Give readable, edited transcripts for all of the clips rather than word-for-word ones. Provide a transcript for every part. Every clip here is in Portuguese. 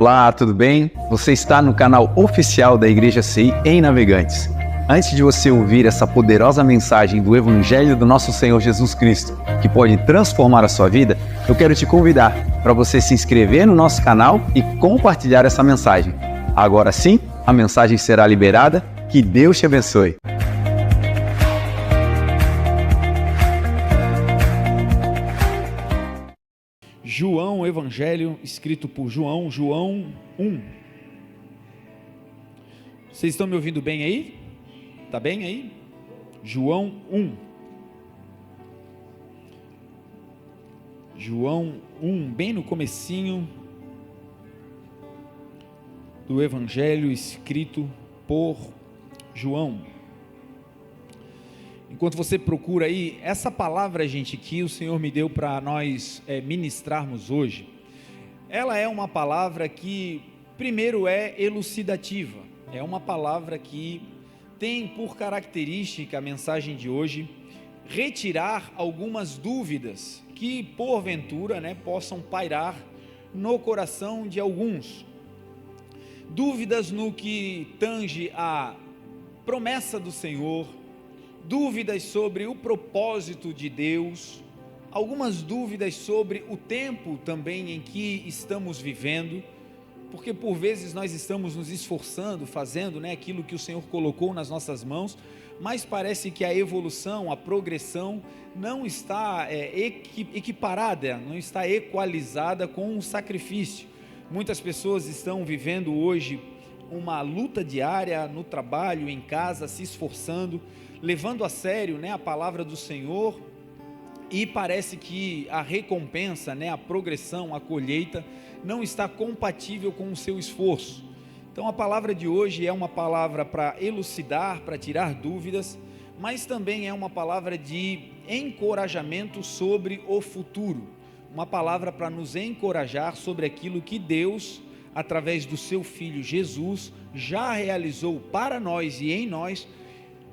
Olá, tudo bem? Você está no canal oficial da Igreja CI em Navegantes. Antes de você ouvir essa poderosa mensagem do Evangelho do nosso Senhor Jesus Cristo, que pode transformar a sua vida, eu quero te convidar para você se inscrever no nosso canal e compartilhar essa mensagem. Agora sim, a mensagem será liberada. Que Deus te abençoe. João, Evangelho escrito por João, João 1. Vocês estão me ouvindo bem aí? Tá bem aí? João 1. João 1, bem no comecinho do Evangelho escrito por João. Enquanto você procura aí, essa palavra, gente, que o Senhor me deu para nós ministrarmos hoje, ela é uma palavra que, primeiro, é elucidativa, é uma palavra que tem por característica a mensagem de hoje, retirar algumas dúvidas que, porventura, possam pairar no coração de alguns. Dúvidas no que tange a promessa do Senhor, dúvidas sobre o propósito de Deus, algumas dúvidas sobre o tempo também em que estamos vivendo, porque por vezes nós estamos nos esforçando, fazendo aquilo que o Senhor colocou nas nossas mãos, mas parece que a evolução, a progressão não está equiparada, não está equalizada com o sacrifício. Muitas pessoas estão vivendo hoje uma luta diária no trabalho, em casa, se esforçando, levando a sério a palavra do Senhor, e parece que a recompensa, a progressão, a colheita não está compatível com o seu esforço. Então a palavra de hoje é uma palavra para elucidar, para tirar dúvidas, mas também é uma palavra de encorajamento sobre o futuro, uma palavra para nos encorajar sobre aquilo que Deus, através do seu Filho Jesus, já realizou para nós e em nós,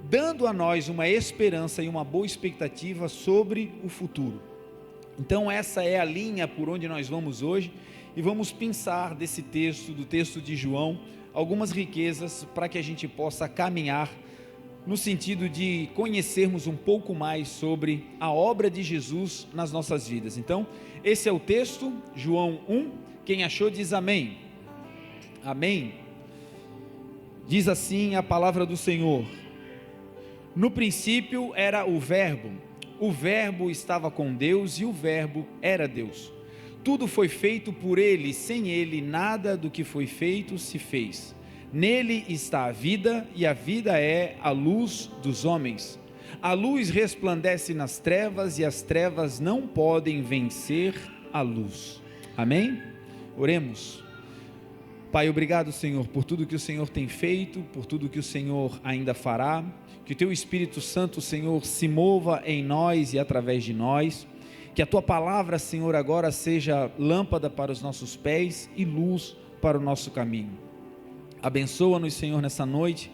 dando a nós uma esperança e uma boa expectativa sobre o futuro. Então essa é a linha por onde nós vamos hoje, e vamos pensar desse texto, do texto de João, algumas riquezas para que a gente possa caminhar no sentido de conhecermos um pouco mais sobre a obra de Jesus nas nossas vidas. Então esse é o texto, João 1, quem achou diz amém. Amém. Diz assim a palavra do Senhor: no princípio era o Verbo estava com Deus e o Verbo era Deus. Tudo foi feito por ele, sem ele nada do que foi feito se fez. Nele está a vida, e a vida é a luz dos homens. A luz resplandece nas trevas, e as trevas não podem vencer a luz. Amém? Oremos. Pai, obrigado, Senhor, por tudo que o Senhor tem feito, por tudo que o Senhor ainda fará. Que o Teu Espírito Santo, Senhor, se mova em nós e através de nós. Que a Tua palavra, Senhor, agora seja lâmpada para os nossos pés e luz para o nosso caminho. Abençoa-nos, Senhor, nessa noite,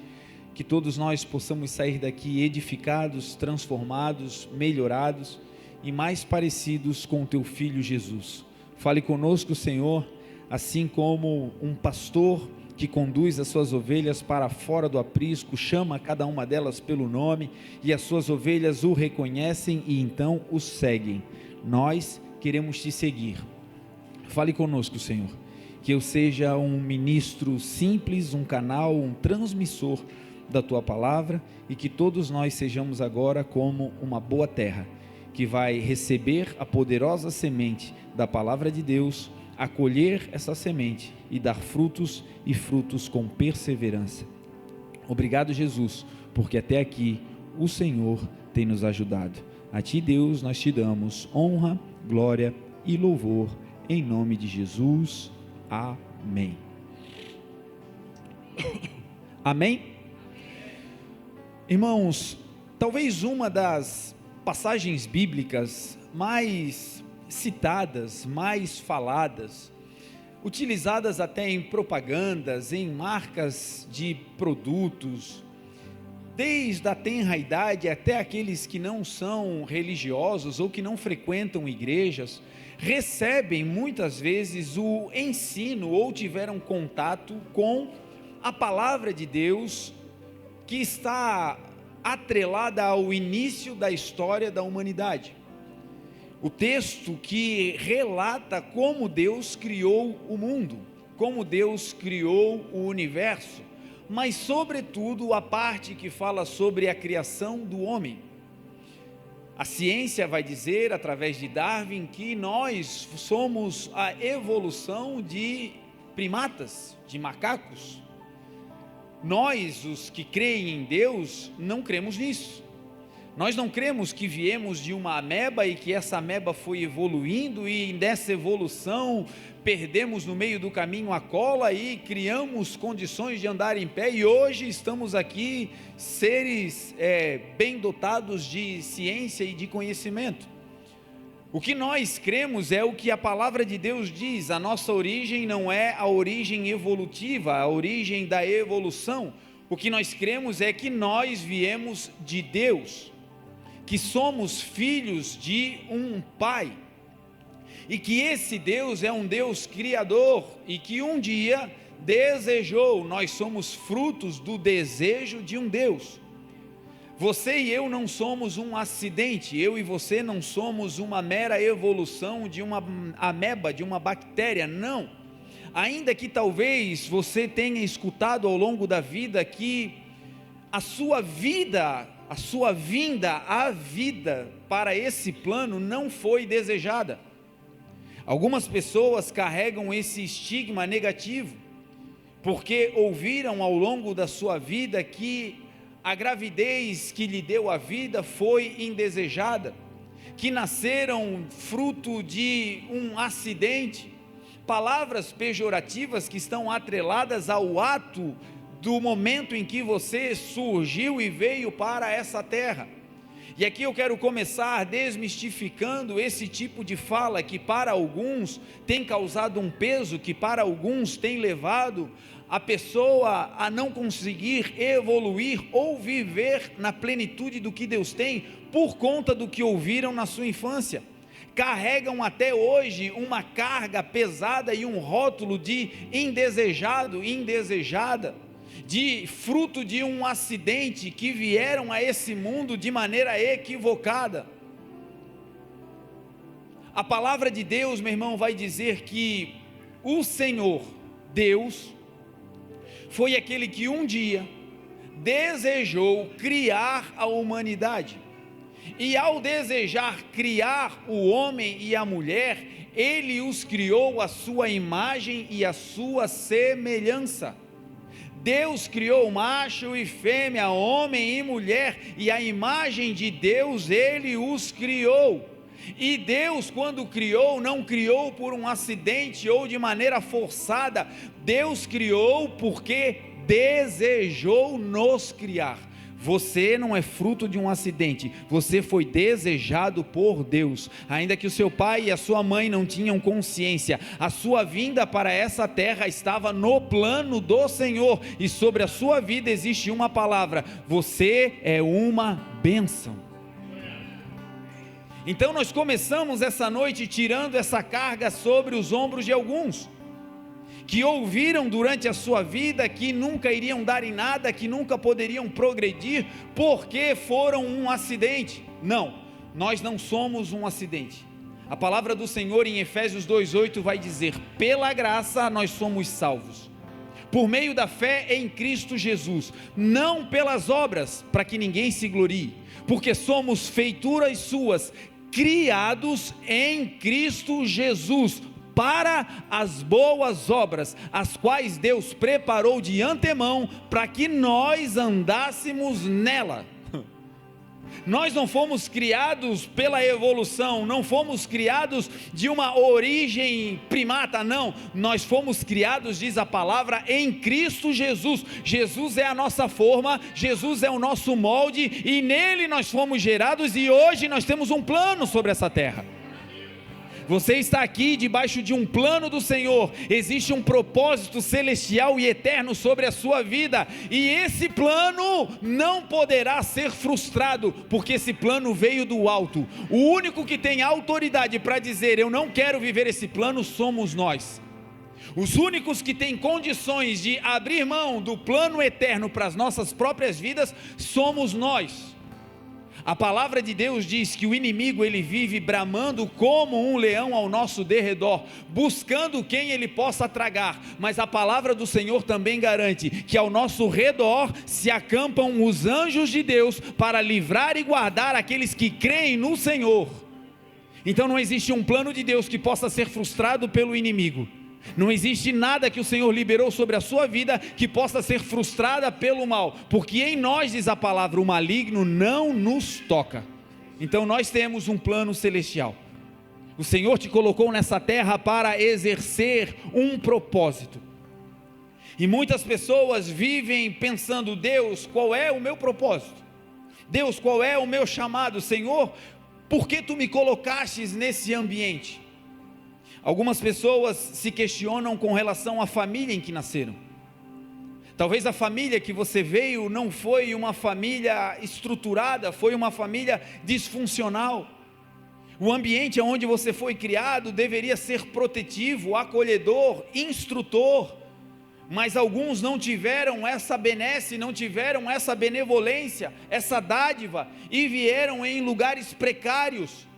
que todos nós possamos sair daqui edificados, transformados, melhorados e mais parecidos com o Teu Filho Jesus. Fale conosco, Senhor, assim como um pastor que conduz as suas ovelhas para fora do aprisco, chama cada uma delas pelo nome, e as suas ovelhas o reconhecem e então o seguem. Nós queremos te seguir. Fale conosco, Senhor, que eu seja um ministro simples, um canal, um transmissor da Tua palavra, e que todos nós sejamos agora como uma boa terra, que vai receber a poderosa semente da palavra de Deus, acolher essa semente e dar frutos, e frutos com perseverança. Obrigado, Jesus, porque até aqui o Senhor tem nos ajudado. A Ti, Deus, nós te damos honra, glória e louvor, em nome de Jesus. Amém. Amém? Irmãos, talvez uma das passagens bíblicas mais citadas, mais faladas, utilizadas até em propagandas, em marcas de produtos, desde a tenra idade até aqueles que não são religiosos ou que não frequentam igrejas, recebem muitas vezes o ensino ou tiveram contato com a palavra de Deus, que está atrelada ao início da história da humanidade. O texto que relata como Deus criou o mundo, como Deus criou o universo, mas sobretudo a parte que fala sobre a criação do homem. A ciência vai dizer, através de Darwin, que nós somos a evolução de primatas, de macacos. Nós, os que creem em Deus, não cremos nisso. Nós não cremos que viemos de uma ameba e que essa ameba foi evoluindo e nessa evolução perdemos no meio do caminho a cola e criamos condições de andar em pé e hoje estamos aqui seres bem dotados de ciência e de conhecimento. O que nós cremos é o que a palavra de Deus diz. A nossa origem não é a origem evolutiva, a origem da evolução. O que nós cremos é que nós viemos de Deus, que somos filhos de um Pai, e que esse Deus é um Deus criador, e que um dia desejou, nós somos frutos do desejo de um Deus. Você e eu não somos um acidente, eu e você não somos uma mera evolução de uma ameba, de uma bactéria, não. Ainda que talvez você tenha escutado ao longo da vida que a sua vida, a sua vinda à vida para esse plano não foi desejada. Algumas pessoas carregam esse estigma negativo, porque ouviram ao longo da sua vida que a gravidez que lhe deu a vida foi indesejada, que nasceram fruto de um acidente, palavras pejorativas que estão atreladas ao ato do momento em que você surgiu e veio para essa terra. E aqui eu quero começar desmistificando esse tipo de fala que para alguns tem causado um peso, que para alguns tem levado a pessoa a não conseguir evoluir ou viver na plenitude do que Deus tem por conta do que ouviram na sua infância. Carregam até hoje uma carga pesada e um rótulo de indesejado, indesejada, de fruto de um acidente, que vieram a esse mundo de maneira equivocada. A palavra de Deus, meu irmão, vai dizer que o Senhor, Deus, foi aquele que um dia desejou criar a humanidade, e ao desejar criar o homem e a mulher, Ele os criou à sua imagem e à sua semelhança. Deus criou macho e fêmea, homem e mulher, e a imagem de Deus Ele os criou. E Deus, quando criou, não criou por um acidente ou de maneira forçada. Deus criou porque desejou nos criar. Você não é fruto de um acidente, você foi desejado por Deus. Ainda que o seu pai e a sua mãe não tinham consciência, a sua vinda para essa terra estava no plano do Senhor, e sobre a sua vida existe uma palavra: você é uma bênção. Então nós começamos essa noite tirando essa carga sobre os ombros de alguns, que ouviram durante a sua vida que nunca iriam dar em nada, que nunca poderiam progredir, porque foram um acidente. Não, nós não somos um acidente. A palavra do Senhor em Efésios 2:8 vai dizer: pela graça nós somos salvos, por meio da fé em Cristo Jesus, não pelas obras, para que ninguém se glorie, porque somos feituras suas, criados em Cristo Jesus, para as boas obras, as quais Deus preparou de antemão, para que nós andássemos nela. Nós não fomos criados pela evolução, não fomos criados de uma origem primata, não, nós fomos criados, diz a palavra, em Cristo Jesus. Jesus é a nossa forma, Jesus é o nosso molde, e nele nós fomos gerados, e hoje nós temos um plano sobre essa terra. Você está aqui debaixo de um plano do Senhor, existe um propósito celestial e eterno sobre a sua vida, e esse plano não poderá ser frustrado, porque esse plano veio do alto. O único que tem autoridade para dizer eu não quero viver esse plano somos nós. Os únicos que têm condições de abrir mão do plano eterno para as nossas próprias vidas somos nós. A palavra de Deus diz que o inimigo ele vive bramando como um leão ao nosso derredor, buscando quem ele possa tragar, mas a palavra do Senhor também garante que ao nosso redor se acampam os anjos de Deus para livrar e guardar aqueles que creem no Senhor. Então não existe um plano de Deus que possa ser frustrado pelo inimigo. Não existe nada que o Senhor liberou sobre a sua vida que possa ser frustrada pelo mal, porque em nós, diz a palavra, o maligno não nos toca. Então nós temos um plano celestial. O Senhor te colocou nessa terra para exercer um propósito. E muitas pessoas vivem pensando: Deus, qual é o meu propósito? Deus, qual é o meu chamado? Senhor, por que tu me colocastes nesse ambiente? Algumas pessoas se questionam com relação à família em que nasceram. Talvez a família que você veio não foi uma família estruturada, foi uma família disfuncional. O ambiente onde você foi criado deveria ser protetivo, acolhedor, instrutor, mas alguns não tiveram essa benesse, não tiveram essa benevolência, essa dádiva, e vieram em lugares precários.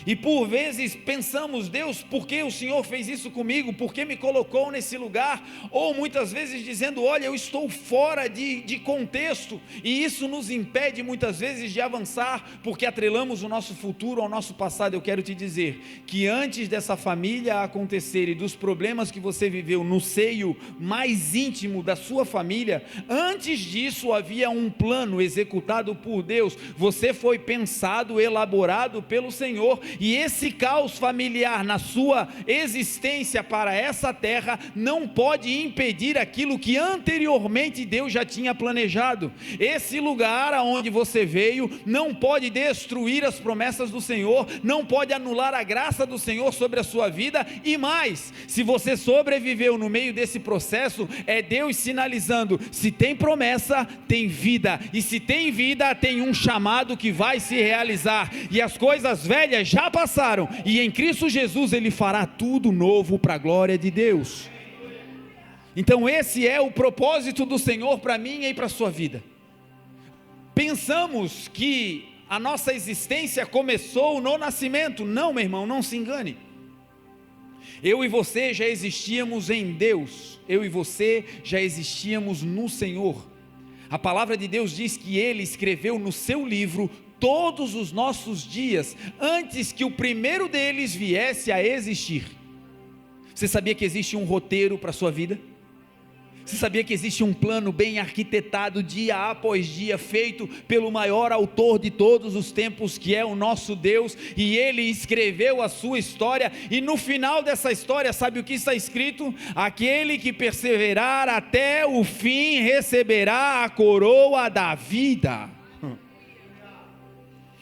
E por vezes pensamos: Deus, por que o Senhor fez isso comigo? Por que me colocou nesse lugar? Ou muitas vezes dizendo: olha, eu estou fora de contexto, e isso nos impede muitas vezes de avançar, porque atrelamos o nosso futuro ao nosso passado. Eu quero te dizer que antes dessa família acontecer e dos problemas que você viveu no seio mais íntimo da sua família, antes disso havia um plano executado por Deus. Você foi pensado, elaborado pelo Senhor, e esse caos familiar na sua existência para essa terra não pode impedir aquilo que anteriormente Deus já tinha planejado. Esse lugar aonde você veio não pode destruir as promessas do Senhor, não pode anular a graça do Senhor sobre a sua vida. E mais, se você sobreviveu no meio desse processo, é Deus sinalizando: se tem promessa, tem vida, e se tem vida, tem um chamado que vai se realizar, e as coisas velhas já passaram, e em Cristo Jesus Ele fará tudo novo para a glória de Deus. Então esse é o propósito do Senhor para mim e para a sua vida. Pensamos que a nossa existência começou no nascimento. Não, meu irmão, não se engane. Eu e você já existíamos em Deus, eu e você já existíamos no Senhor. A palavra de Deus diz que Ele escreveu no seu livro todos os nossos dias, antes que o primeiro deles viesse a existir. Você sabia que existe um roteiro para a sua vida? Você sabia que existe um plano bem arquitetado, dia após dia, feito pelo maior autor de todos os tempos, que é o nosso Deus, e Ele escreveu a sua história, e no final dessa história, sabe o que está escrito? Aquele que perseverar até o fim, receberá a coroa da vida.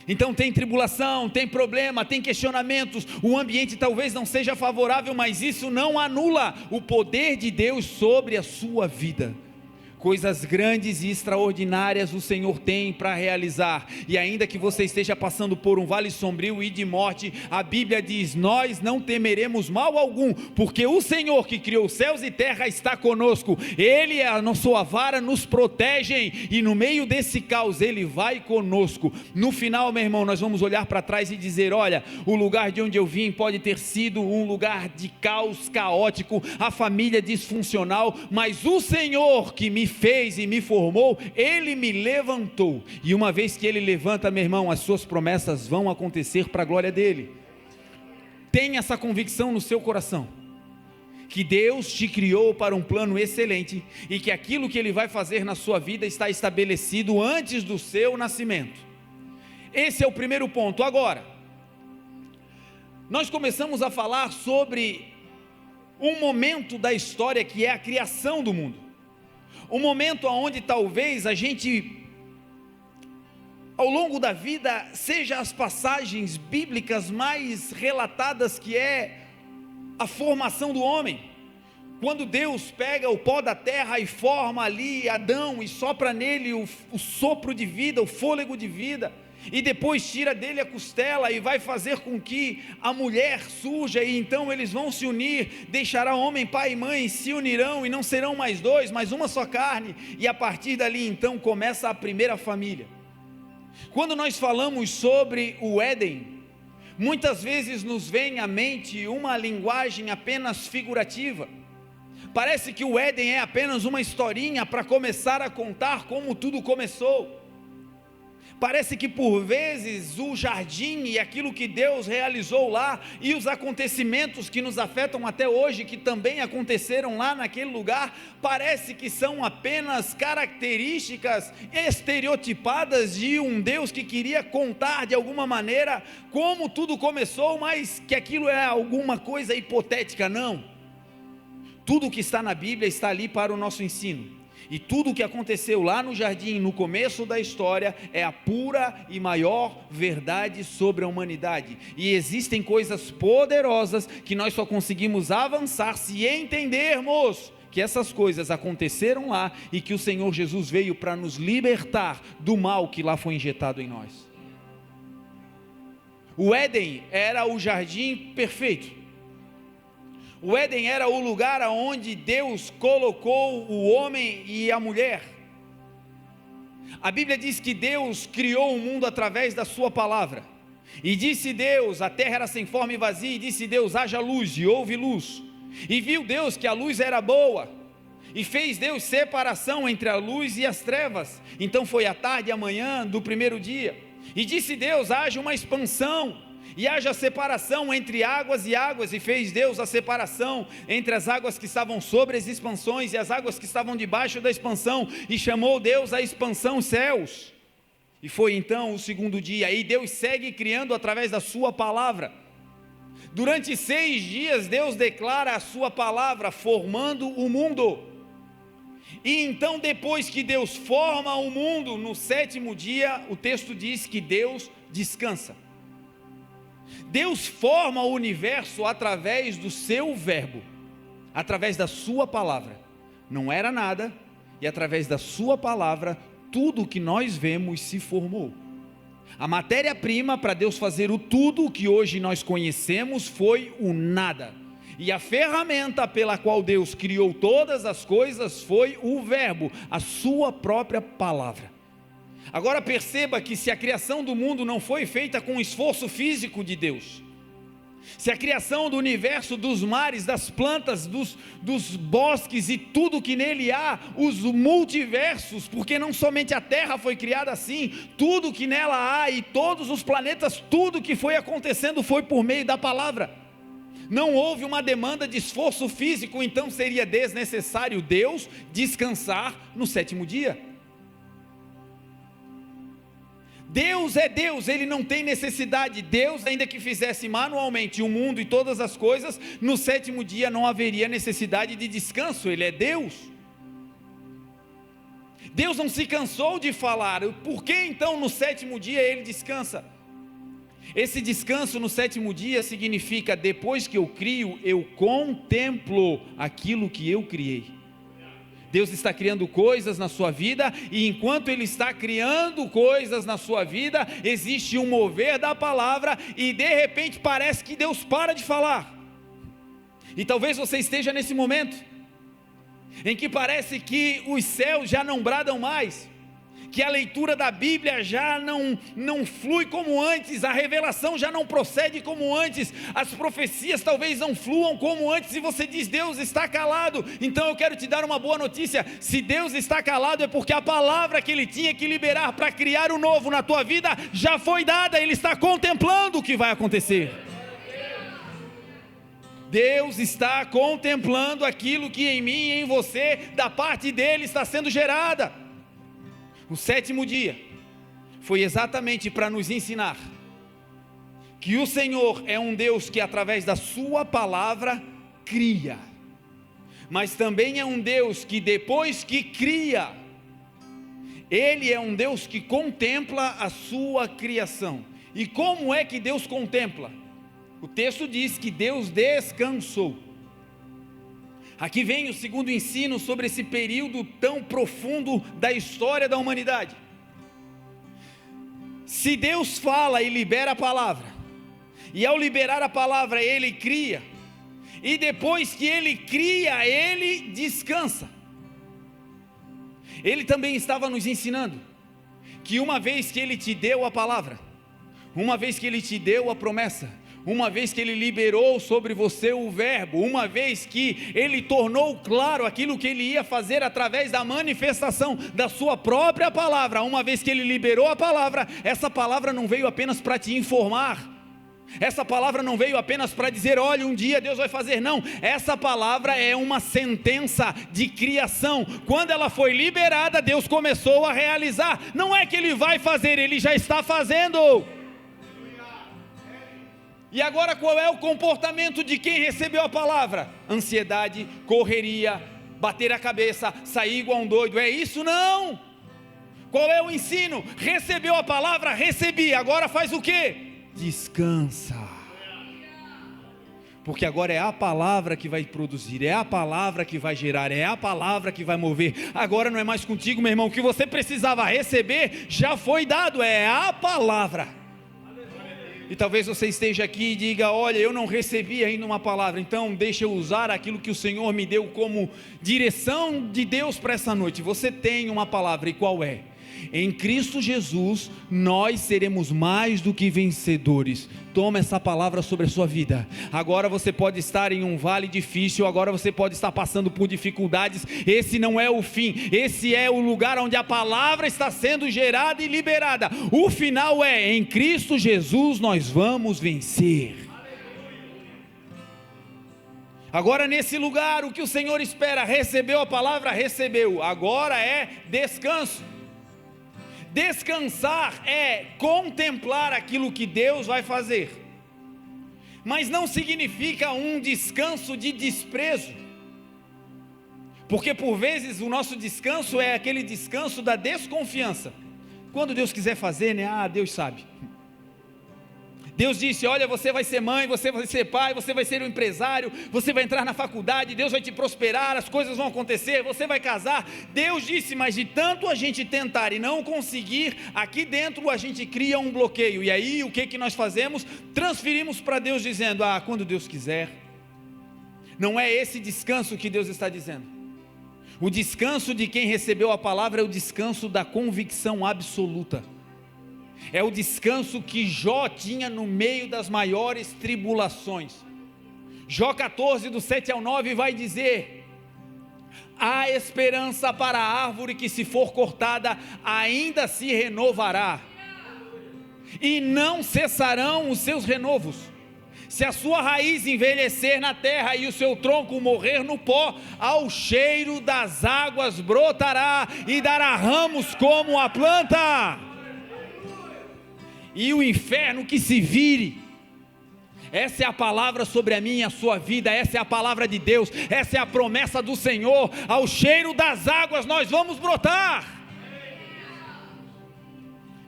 Então tem tribulação, tem problema, tem questionamentos, o ambiente talvez não seja favorável, mas isso não anula o poder de Deus sobre a sua vida. Coisas grandes e extraordinárias o Senhor tem para realizar, e ainda que você esteja passando por um vale sombrio e de morte, a Bíblia diz: nós não temeremos mal algum, porque o Senhor que criou céus e terra está conosco. Ele e a sua vara nos protegem, e no meio desse caos Ele vai conosco. No final, meu irmão, nós vamos olhar para trás e dizer: olha, o lugar de onde eu vim pode ter sido um lugar de caos caótico, a família disfuncional, mas o Senhor que me fez e me formou, Ele me levantou, e uma vez que Ele levanta, meu irmão, as suas promessas vão acontecer para a glória dEle. Tenha essa convicção no seu coração, que Deus te criou para um plano excelente, e que aquilo que Ele vai fazer na sua vida está estabelecido antes do seu nascimento. Esse é o primeiro ponto. Agora, nós começamos a falar sobre um momento da história que é a criação do mundo. Um momento onde talvez a gente ao longo da vida, seja as passagens bíblicas mais relatadas, que é a formação do homem. Quando Deus pega o pó da terra e forma ali Adão e sopra nele o sopro de vida, o fôlego de vida, e depois tira dele a costela e vai fazer com que a mulher surja, e então eles vão se unir, deixará homem, pai e mãe, se unirão e não serão mais dois, mas uma só carne, e a partir dali então começa a primeira família. Quando nós falamos sobre o Éden, muitas vezes nos vem à mente uma linguagem apenas figurativa. Parece que o Éden é apenas uma historinha para começar a contar como tudo começou. Parece que por vezes o jardim e aquilo que Deus realizou lá, e os acontecimentos que nos afetam até hoje, que também aconteceram lá naquele lugar, parece que são apenas características estereotipadas de um Deus que queria contar de alguma maneira como tudo começou, mas que aquilo é alguma coisa hipotética. Não. Tudo que está na Bíblia está ali para o nosso ensino. E tudo o que aconteceu lá no jardim, no começo da história, é a pura e maior verdade sobre a humanidade. E existem coisas poderosas que nós só conseguimos avançar se entendermos que essas coisas aconteceram lá e que o Senhor Jesus veio para nos libertar do mal que lá foi injetado em nós. O Éden era o jardim perfeito. O Éden era o lugar onde Deus colocou o homem e a mulher. A Bíblia diz que Deus criou o mundo através da sua palavra. E disse Deus, a terra era sem forma e vazia, e disse Deus, haja luz, e houve luz. E viu Deus que a luz era boa, e fez Deus separação entre a luz e as trevas. Então foi a tarde e a manhã do primeiro dia. E disse Deus, haja uma expansão, e haja separação entre águas e águas, e fez Deus a separação entre as águas que estavam sobre as expansões e as águas que estavam debaixo da expansão, e chamou Deus a expansão céus. E foi então o segundo dia, e Deus segue criando através da sua palavra. Durante 6 dias Deus declara a sua palavra, formando o mundo. E então depois que Deus forma o mundo, no 7º dia, o texto diz que Deus descansa. Deus forma o universo através do seu verbo, através da sua palavra. Não era nada, e através da sua palavra, tudo o que nós vemos se formou. A matéria-prima para Deus fazer o tudo o que hoje nós conhecemos foi o nada. E a ferramenta pela qual Deus criou todas as coisas foi o verbo, a sua própria palavra. Agora perceba que se a criação do mundo não foi feita com o esforço físico de Deus, se a criação do universo, dos mares, das plantas, dos bosques e tudo que nele há, os multiversos, porque não somente a Terra foi criada assim, tudo que nela há e todos os planetas, tudo que foi acontecendo foi por meio da palavra. Não houve uma demanda de esforço físico, então seria desnecessário Deus descansar no 7º dia. Deus é Deus, Ele não tem necessidade. Deus, ainda que fizesse manualmente o mundo e todas as coisas, no 7º dia não haveria necessidade de descanso. Ele é Deus. Deus não se cansou de falar. Por que então no 7º dia Ele descansa? Esse descanso no 7º dia significa, depois que eu crio, eu contemplo aquilo que eu criei. Deus está criando coisas na sua vida, e enquanto Ele está criando coisas na sua vida, existe um mover da palavra, e de repente parece que Deus para de falar. E talvez você esteja nesse momento, em que parece que os céus já não bradam mais, que a leitura da Bíblia já não flui como antes, a revelação já não procede como antes, as profecias talvez não fluam como antes, e você diz, Deus está calado. Então eu quero te dar uma boa notícia: se Deus está calado é porque a palavra que Ele tinha que liberar para criar o novo na tua vida já foi dada. Ele está contemplando o que vai acontecer. Deus está contemplando aquilo que em mim e em você, da parte dEle, está sendo gerada. O 7º dia foi exatamente para nos ensinar que o Senhor é um Deus que através da sua palavra cria, mas também é um Deus que depois que cria, Ele é um Deus que contempla a sua criação. E como é que Deus contempla? O texto diz que Deus descansou. Aqui vem o segundo ensino sobre esse período tão profundo da história da humanidade. Se Deus fala e libera a palavra, e ao liberar a palavra Ele cria, e depois que Ele cria, Ele descansa. Ele também estava nos ensinando que uma vez que Ele te deu a palavra, uma vez que Ele te deu a promessa, uma vez que Ele liberou sobre você o verbo, uma vez que Ele tornou claro aquilo que Ele ia fazer através da manifestação da sua própria palavra, uma vez que Ele liberou a palavra, essa palavra não veio apenas para te informar, essa palavra não veio apenas para dizer, olha, um dia Deus vai fazer, não, essa palavra é uma sentença de criação. Quando ela foi liberada, Deus começou a realizar. Não é que Ele vai fazer, Ele já está fazendo. E agora qual é o comportamento de quem recebeu a palavra? Ansiedade, correria, bater a cabeça, sair igual um doido, é isso? Não! Qual é o ensino? Recebeu a palavra, recebi, agora faz o quê? Descansa, porque agora é a palavra que vai produzir, é a palavra que vai gerar, é a palavra que vai mover. Agora não é mais contigo, meu irmão, o que você precisava receber já foi dado, é a palavra. E talvez você esteja aqui e diga, olha, eu não recebi ainda uma palavra, então deixa eu usar aquilo que o Senhor me deu como direção de Deus para essa noite. Você tem uma palavra, e qual é? Em Cristo Jesus, nós seremos mais do que vencedores. Toma essa palavra sobre a sua vida. Agora você pode estar em um vale difícil, agora você pode estar passando por dificuldades. Esse não é o fim, esse é o lugar onde a palavra está sendo gerada e liberada. O final é, em Cristo Jesus nós vamos vencer. Agora nesse lugar, o que o Senhor espera? Recebeu a palavra? Recebeu. Agora é descanso. Descansar é contemplar aquilo que Deus vai fazer, mas não significa um descanso de desprezo, porque por vezes o nosso descanso é aquele descanso da desconfiança. Quando Deus quiser fazer, né? Deus sabe. Deus disse, olha, você vai ser mãe, você vai ser pai, você vai ser um empresário, você vai entrar na faculdade, Deus vai te prosperar, as coisas vão acontecer, você vai casar. Deus disse, mas de tanto a gente tentar e não conseguir, aqui dentro a gente cria um bloqueio. E aí o que nós fazemos? Transferimos para Deus dizendo, quando Deus quiser. Não é esse descanso que Deus está dizendo. O descanso de quem recebeu a palavra é o descanso da convicção absoluta. É o descanso que Jó tinha no meio das maiores tribulações. Jó 14, do 7 ao 9 vai dizer, há esperança para a árvore que se for cortada, ainda se renovará, e não cessarão os seus renovos. Se a sua raiz envelhecer na terra e o seu tronco morrer no pó, ao cheiro das águas brotará e dará ramos como a planta. E o inferno que se vire. Essa é a palavra sobre a minha e a sua vida, essa é a palavra de Deus, essa é a promessa do Senhor. Ao cheiro das águas nós vamos brotar.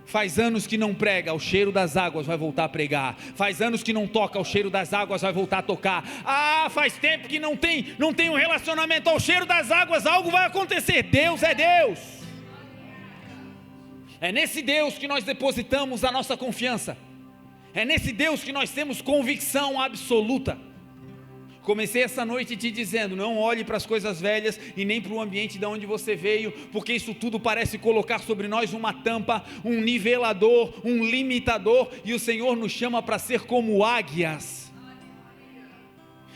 Faz anos que não prega, ao cheiro das águas vai voltar a pregar. Faz anos que não toca, ao cheiro das águas vai voltar a tocar. Faz tempo que não tem um relacionamento, ao cheiro das águas algo vai acontecer. Deus é Deus. É nesse Deus que nós depositamos a nossa confiança. É nesse Deus que nós temos convicção absoluta. Comecei essa noite te dizendo, não olhe para as coisas velhas e nem para o ambiente de onde você veio, porque isso tudo parece colocar sobre nós uma tampa, um nivelador, um limitador, e o Senhor nos chama para ser como águias.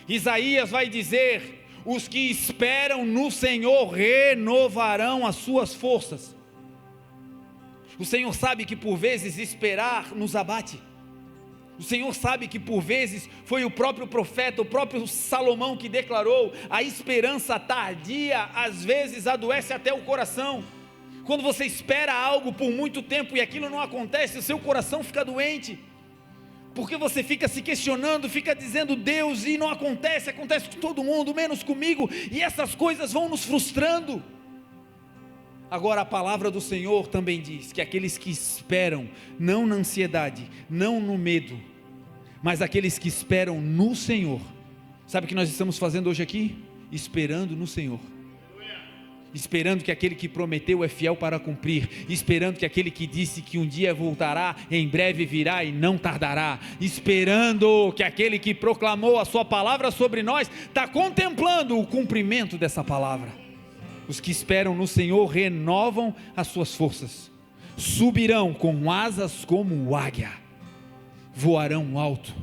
Isaías vai dizer, os que esperam no Senhor renovarão as suas forças. O Senhor sabe que por vezes esperar nos abate. O Senhor sabe que por vezes foi o próprio profeta, o próprio Salomão que declarou, a esperança tardia às vezes adoece até o coração. Quando você espera algo por muito tempo e aquilo não acontece, o seu coração fica doente, porque você fica se questionando, fica dizendo Deus e não acontece, acontece com todo mundo, menos comigo, e essas coisas vão nos frustrando. Agora a palavra do Senhor também diz que aqueles que esperam, não na ansiedade, não no medo, mas aqueles que esperam no Senhor. Sabe o que nós estamos fazendo hoje aqui? Esperando no Senhor. Esperando que aquele que prometeu é fiel para cumprir, esperando que aquele que disse que um dia voltará, em breve virá e não tardará, esperando que aquele que proclamou a sua palavra sobre nós, está contemplando o cumprimento dessa palavra. Os que esperam no Senhor renovam as suas forças, subirão com asas como águia, voarão alto,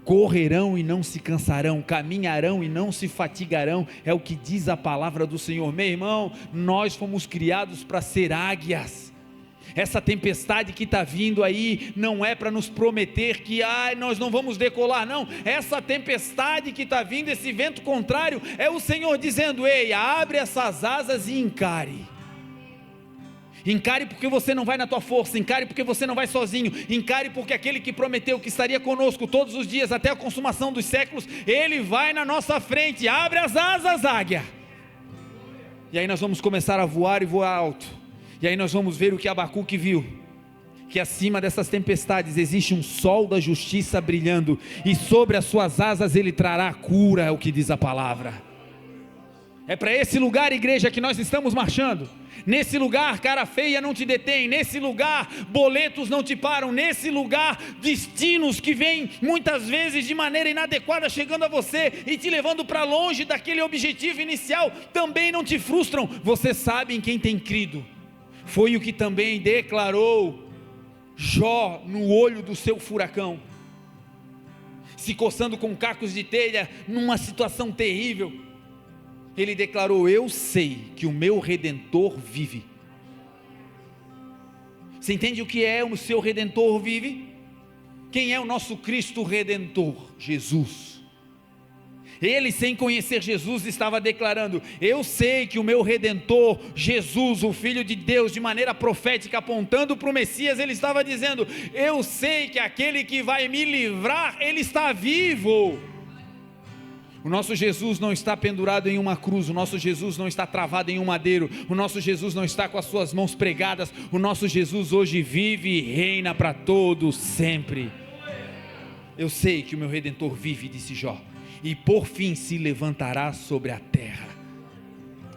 correrão e não se cansarão, caminharão e não se fatigarão, é o que diz a palavra do Senhor. Meu irmão, nós fomos criados para ser águias. Essa tempestade que está vindo aí, não é para nos prometer que nós não vamos decolar, não. Essa tempestade que está vindo, esse vento contrário, é o Senhor dizendo: ei, abre essas asas e encare. Encare porque você não vai na tua força, encare porque você não vai sozinho, encare porque aquele que prometeu que estaria conosco todos os dias até a consumação dos séculos, ele vai na nossa frente. Abre as asas, águia, e aí nós vamos começar a voar e voar alto, e aí nós vamos ver o que Abacuque viu, que acima dessas tempestades existe um sol da justiça brilhando, e sobre as suas asas ele trará cura, é o que diz a palavra. É para esse lugar, igreja, que nós estamos marchando. Nesse lugar, cara feia não te detém. Nesse lugar, boletos não te param. Nesse lugar, destinos que vêm muitas vezes de maneira inadequada chegando a você e te levando para longe daquele objetivo inicial, também não te frustram. Você sabe em quem tem crido. Foi o que também declarou Jó no olho do seu furacão, se coçando com cacos de telha numa situação terrível. Ele declarou: eu sei que o meu Redentor vive. Você entende o que é o seu Redentor vive? Quem é o nosso Cristo Redentor? Jesus. Ele, sem conhecer Jesus, estava declarando: eu sei que o meu Redentor, Jesus, o Filho de Deus, de maneira profética, apontando para o Messias, ele estava dizendo: eu sei que aquele que vai me livrar, ele está vivo. O nosso Jesus não está pendurado em uma cruz, o nosso Jesus não está travado em um madeiro, o nosso Jesus não está com as suas mãos pregadas, o nosso Jesus hoje vive e reina para todo sempre. Eu sei que o meu Redentor vive, disse Jó, e por fim se levantará sobre a terra.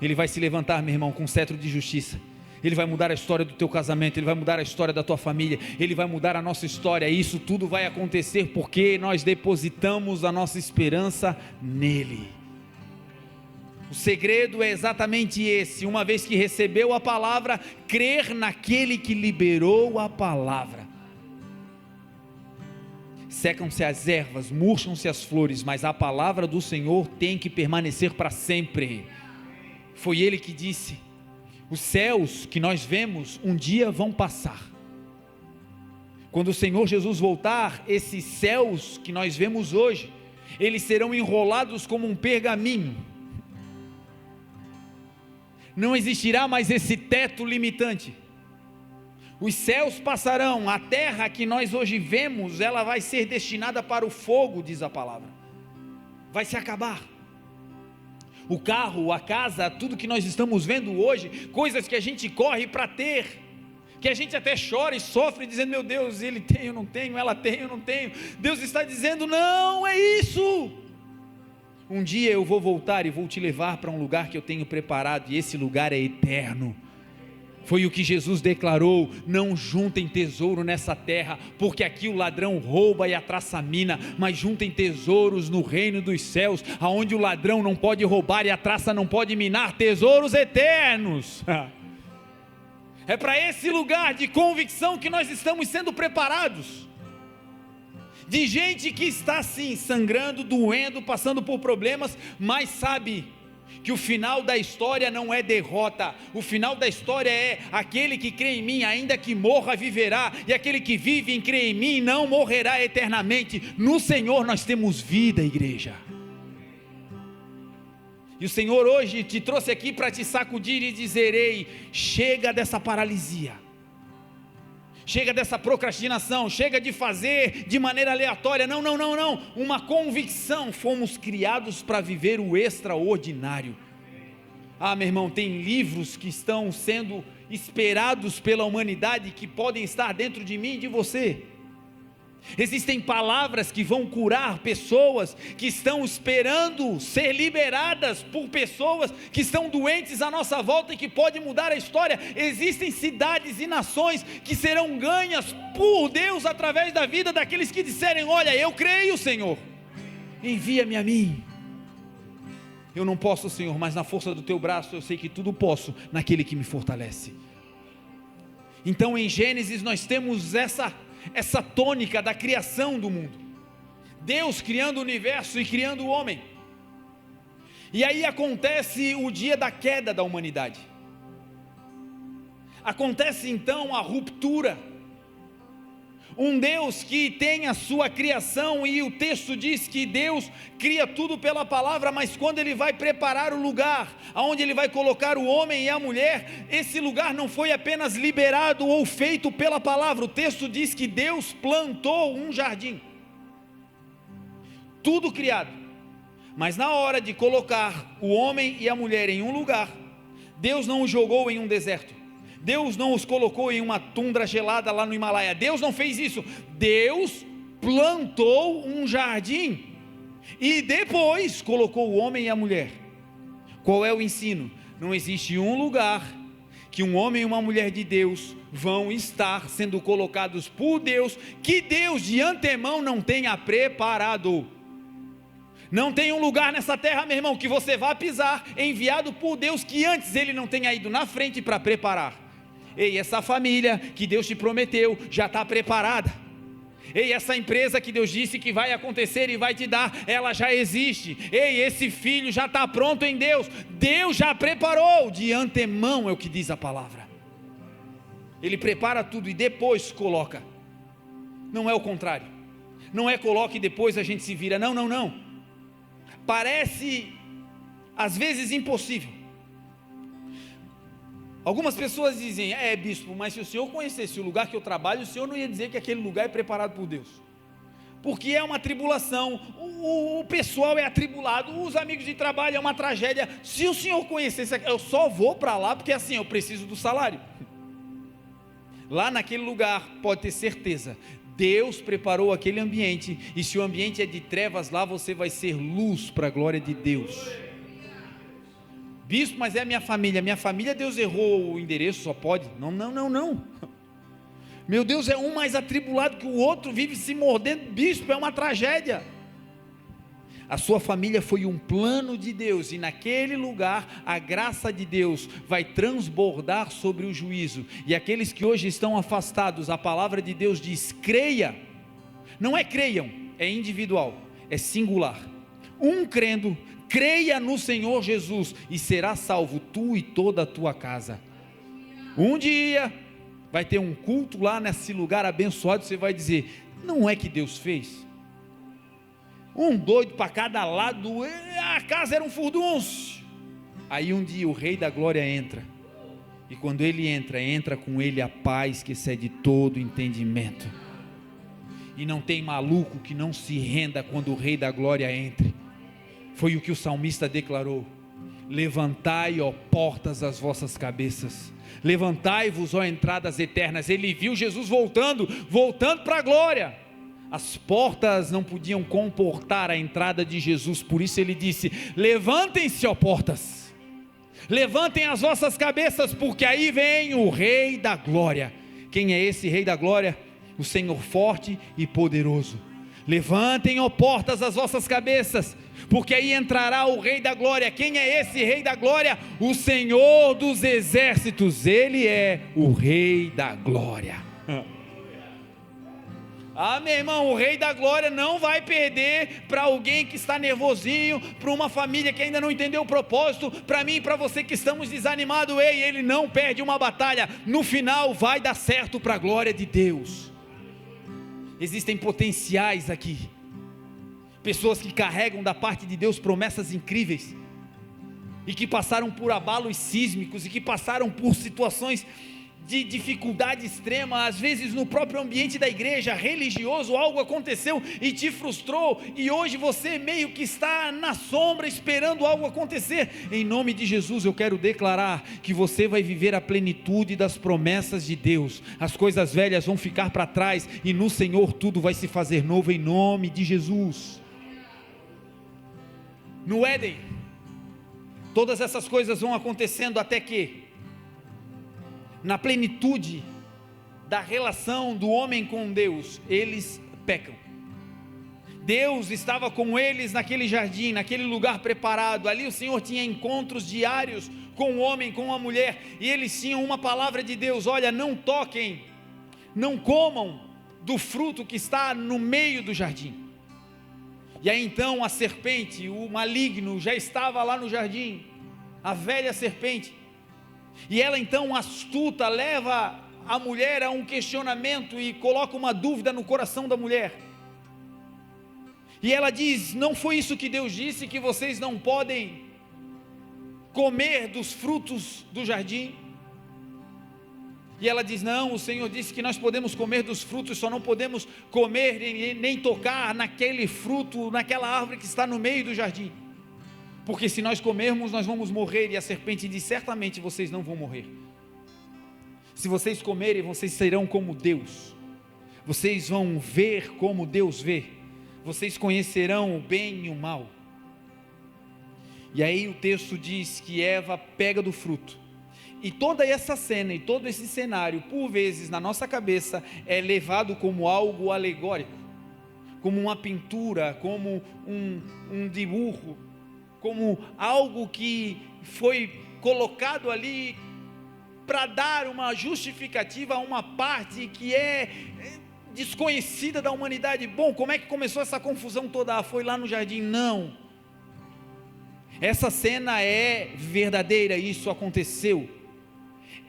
Ele vai se levantar, meu irmão, com um cetro de justiça. Ele vai mudar a história do teu casamento, ele vai mudar a história da tua família, ele vai mudar a nossa história. E isso tudo vai acontecer porque nós depositamos a nossa esperança nele. O segredo é exatamente esse: uma vez que recebeu a palavra, crer naquele que liberou a palavra. Secam-se as ervas, murcham-se as flores, mas a palavra do Senhor tem que permanecer para sempre. Foi ele que disse: os céus que nós vemos um dia vão passar. Quando o Senhor Jesus voltar, esses céus que nós vemos hoje, eles serão enrolados como um pergaminho. Não existirá mais esse teto limitante. Os céus passarão, a terra que nós hoje vemos, ela vai ser destinada para o fogo, diz a palavra. Vai se acabar. O carro, a casa, tudo que nós estamos vendo hoje, coisas que a gente corre para ter, que a gente até chora e sofre dizendo: meu Deus, ele tem, eu não tenho, ela tem, eu não tenho. Deus está dizendo: não é isso. Um dia eu vou voltar e vou te levar para um lugar que eu tenho preparado, e esse lugar é eterno. Foi o que Jesus declarou: não juntem tesouro nessa terra, porque aqui o ladrão rouba e a traça mina, mas juntem tesouros no reino dos céus, aonde o ladrão não pode roubar e a traça não pode minar, tesouros eternos. É para esse lugar de convicção que nós estamos sendo preparados, de gente que está assim, sangrando, doendo, passando por problemas, mas sabe que o final da história não é derrota. O final da história é: aquele que crê em mim, ainda que morra, viverá, e aquele que vive e crê em mim não morrerá eternamente. No Senhor nós temos vida, igreja. E o Senhor hoje te trouxe aqui para te sacudir e dizer: ei, chega dessa paralisia, chega dessa procrastinação, chega de fazer de maneira aleatória. Não, uma convicção. Fomos criados para viver o extraordinário. Meu irmão, tem livros que estão sendo esperados pela humanidade que podem estar dentro de mim e de você. Existem palavras que vão curar pessoas que estão esperando ser liberadas por pessoas que estão doentes à nossa volta e que podem mudar a história. Existem cidades e nações que serão ganhas por Deus através da vida daqueles que disserem: olha, eu creio, Senhor, envia-me a mim. Eu não posso, Senhor, mas na força do teu braço eu sei que tudo posso naquele que me fortalece. Então em Gênesis nós temos essa tônica da criação do mundo, Deus criando o universo e criando o homem. E aí acontece o dia da queda da humanidade, acontece então a ruptura. Um Deus que tem a sua criação, e o texto diz que Deus cria tudo pela palavra, mas quando Ele vai preparar o lugar, onde Ele vai colocar o homem e a mulher, esse lugar não foi apenas liberado ou feito pela palavra. O texto diz que Deus plantou um jardim, tudo criado, mas na hora de colocar o homem e a mulher em um lugar, Deus não os jogou em um deserto, Deus não os colocou em uma tundra gelada lá no Himalaia. Deus não fez isso. Deus plantou um jardim e depois colocou o homem e a mulher. Qual é o ensino? Não existe um lugar que um homem e uma mulher de Deus vão estar sendo colocados por Deus, que Deus de antemão não tenha preparado. Não tem um lugar nessa terra, meu irmão, que você vá pisar, enviado por Deus, que antes Ele não tenha ido na frente para preparar. Ei, essa família que Deus te prometeu já está preparada. Ei, essa empresa que Deus disse que vai acontecer e vai te dar, ela já existe. Ei, esse filho já está pronto em Deus. Deus já preparou de antemão, é o que diz a palavra. Ele prepara tudo e depois coloca. Não é o contrário. Não é coloca e depois a gente se vira. Não, não, não. Parece às vezes impossível. Algumas pessoas dizem: bispo, mas se o senhor conhecesse o lugar que eu trabalho, o senhor não ia dizer que aquele lugar é preparado por Deus, porque é uma tribulação, o pessoal é atribulado, os amigos de trabalho é uma tragédia. Se o senhor conhecesse, eu só vou para lá porque assim, eu preciso do salário. Lá naquele lugar, pode ter certeza, Deus preparou aquele ambiente, e se o ambiente é de trevas, lá você vai ser luz para a glória de Deus. Bispo, mas é a minha família Deus errou o endereço, só pode? Não, não, não, não. Meu Deus, é um mais atribulado que o outro, vive se mordendo. Bispo, é uma tragédia. A sua família foi um plano de Deus, e naquele lugar a graça de Deus vai transbordar sobre o juízo, e aqueles que hoje estão afastados, a palavra de Deus diz: creia. Não é creiam, é individual, é singular. Um crendo, creia no Senhor Jesus e será salvo tu e toda a tua casa. Um dia vai ter um culto lá nesse lugar abençoado, você vai dizer: não é que Deus fez? Um doido para cada lado, a casa era um furdúncio. Aí um dia o Rei da Glória entra, e quando ele entra com ele a paz que excede todo entendimento, e não tem maluco que não se renda quando o Rei da Glória entre. Foi o que o salmista declarou: levantai, ó portas, as vossas cabeças, levantai-vos, ó entradas eternas. Ele viu Jesus voltando para a glória. As portas não podiam comportar a entrada de Jesus, por isso ele disse: levantem-se, ó portas, levantem as vossas cabeças, porque aí vem o Rei da Glória. Quem é esse Rei da Glória? O Senhor forte e poderoso. Levantem, ó portas, as vossas cabeças, porque aí entrará o Rei da Glória. Quem é esse Rei da Glória? O Senhor dos exércitos. Ele é o Rei da Glória. Meu irmão, o Rei da Glória não vai perder para alguém que está nervosinho, para uma família que ainda não entendeu o propósito, para mim e para você que estamos desanimados. Ei, ele não perde uma batalha, no final vai dar certo para a glória de Deus. Existem potenciais aqui, pessoas que carregam da parte de Deus promessas incríveis, e que passaram por abalos sísmicos, e que passaram por situações de dificuldade extrema, às vezes no próprio ambiente da igreja, religioso, algo aconteceu e te frustrou, e hoje você meio que está na sombra esperando algo acontecer. Em nome de Jesus eu quero declarar que você vai viver a plenitude das promessas de Deus. As coisas velhas vão ficar para trás e no Senhor tudo vai se fazer novo, em nome de Jesus. No Éden, todas essas coisas vão acontecendo até que, na plenitude da relação do homem com Deus, eles pecam. Deus estava com eles naquele jardim, naquele lugar preparado. Ali o Senhor tinha encontros diários com o homem, com a mulher, e eles tinham uma palavra de Deus: olha, não toquem, não comam do fruto que está no meio do jardim. E aí então a serpente, o maligno, já estava lá no jardim, a velha serpente, e ela então, astuta, leva a mulher a um questionamento e coloca uma dúvida no coração da mulher, e ela diz: não foi isso que Deus disse, que vocês não podem comer dos frutos do jardim? E ela diz: não, o Senhor disse que nós podemos comer dos frutos, só não podemos comer nem tocar naquele fruto, naquela árvore que está no meio do jardim, porque se nós comermos nós vamos morrer. E a serpente diz: certamente vocês não vão morrer. Se vocês comerem, vocês serão como Deus, vocês vão ver como Deus vê, vocês conhecerão o bem e o mal. E aí o texto diz que Eva pega do fruto, e toda essa cena e todo esse cenário, por vezes na nossa cabeça, é levado como algo alegórico, como uma pintura, como um dibujo, como algo que foi colocado ali para dar uma justificativa a uma parte que é desconhecida da humanidade. Bom, como é que começou essa confusão toda? Foi lá no jardim? Não, essa cena é verdadeira, isso aconteceu.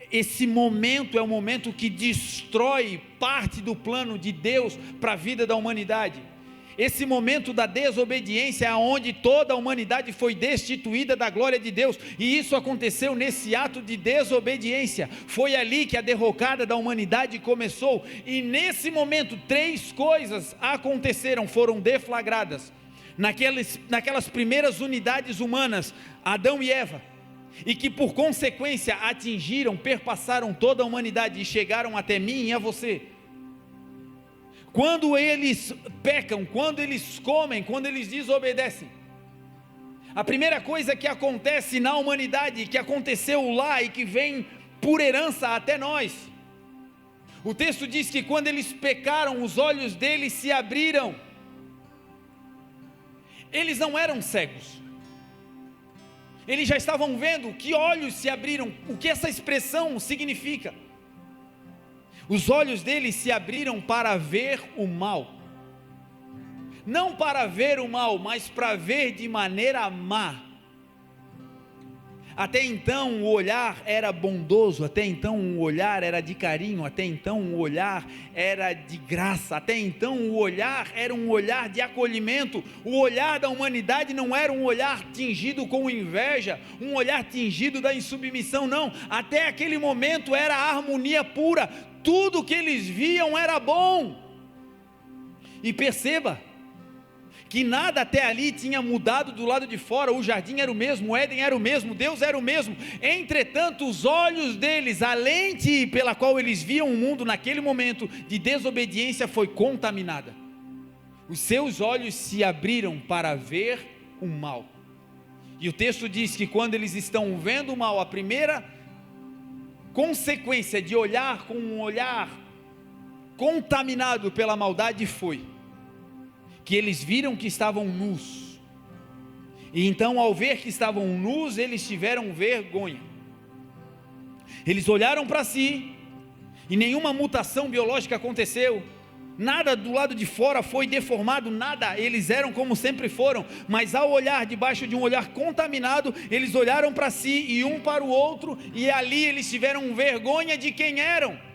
Esse momento é o momento que destrói parte do plano de Deus para a vida da humanidade. Esse momento da desobediência é onde toda a humanidade foi destituída da glória de Deus, e isso aconteceu nesse ato de desobediência. Foi ali que a derrocada da humanidade começou, e nesse momento 3 coisas aconteceram, foram deflagradas naquelas primeiras unidades humanas, Adão e Eva, e que por consequência atingiram, perpassaram toda a humanidade e chegaram até mim e a você. Quando eles pecam, quando eles comem, quando eles desobedecem, a primeira coisa que acontece na humanidade, que aconteceu lá e que vem por herança até nós, o texto diz que quando eles pecaram, os olhos deles se abriram. Eles não eram cegos, eles já estavam vendo. Que olhos se abriram? O que essa expressão significa? Os olhos deles se abriram para ver o mal, não para ver o mal, mas para ver de maneira má. Até então o olhar era bondoso, até então o olhar era de carinho, até então o olhar era de graça, até então o olhar era um olhar de acolhimento. O olhar da humanidade não era um olhar tingido com inveja, um olhar tingido da insubmissão, não. Até aquele momento era a harmonia pura, tudo que eles viam era bom. E perceba que nada até ali tinha mudado do lado de fora. O jardim era o mesmo, o Éden era o mesmo, Deus era o mesmo. Entretanto, os olhos deles, a lente pela qual eles viam o mundo naquele momento de desobediência foi contaminada. Os seus olhos se abriram para ver o mal. E o texto diz que quando eles estão vendo o mal, a primeira consequência de olhar com um olhar contaminado pela maldade foi que eles viram que estavam nus, e então ao ver que estavam nus, eles tiveram vergonha. Eles olharam para si, e nenhuma mutação biológica aconteceu, nada do lado de fora foi deformado, nada, eles eram como sempre foram, mas ao olhar debaixo de um olhar contaminado, eles olharam para si e um para o outro, e ali eles tiveram vergonha de quem eram.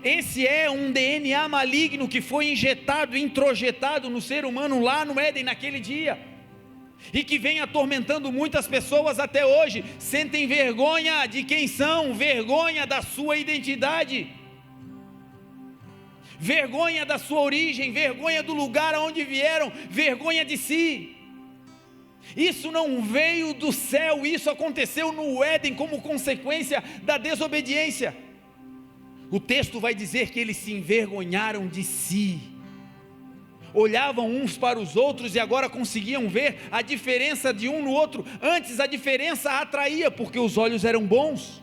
Esse é um DNA maligno que foi injetado, introjetado no ser humano lá no Éden naquele dia. e que vem atormentando muitas pessoas até hoje, sentem vergonha de quem são, vergonha da sua identidade, vergonha da sua origem, vergonha do lugar aonde vieram, vergonha de si. Isso não veio do céu, isso aconteceu no Éden como consequência da desobediência. O texto vai dizer que eles se envergonharam de si, olhavam uns para os outros e agora conseguiam ver a diferença de um no outro. Antes a diferença atraía, porque os olhos eram bons.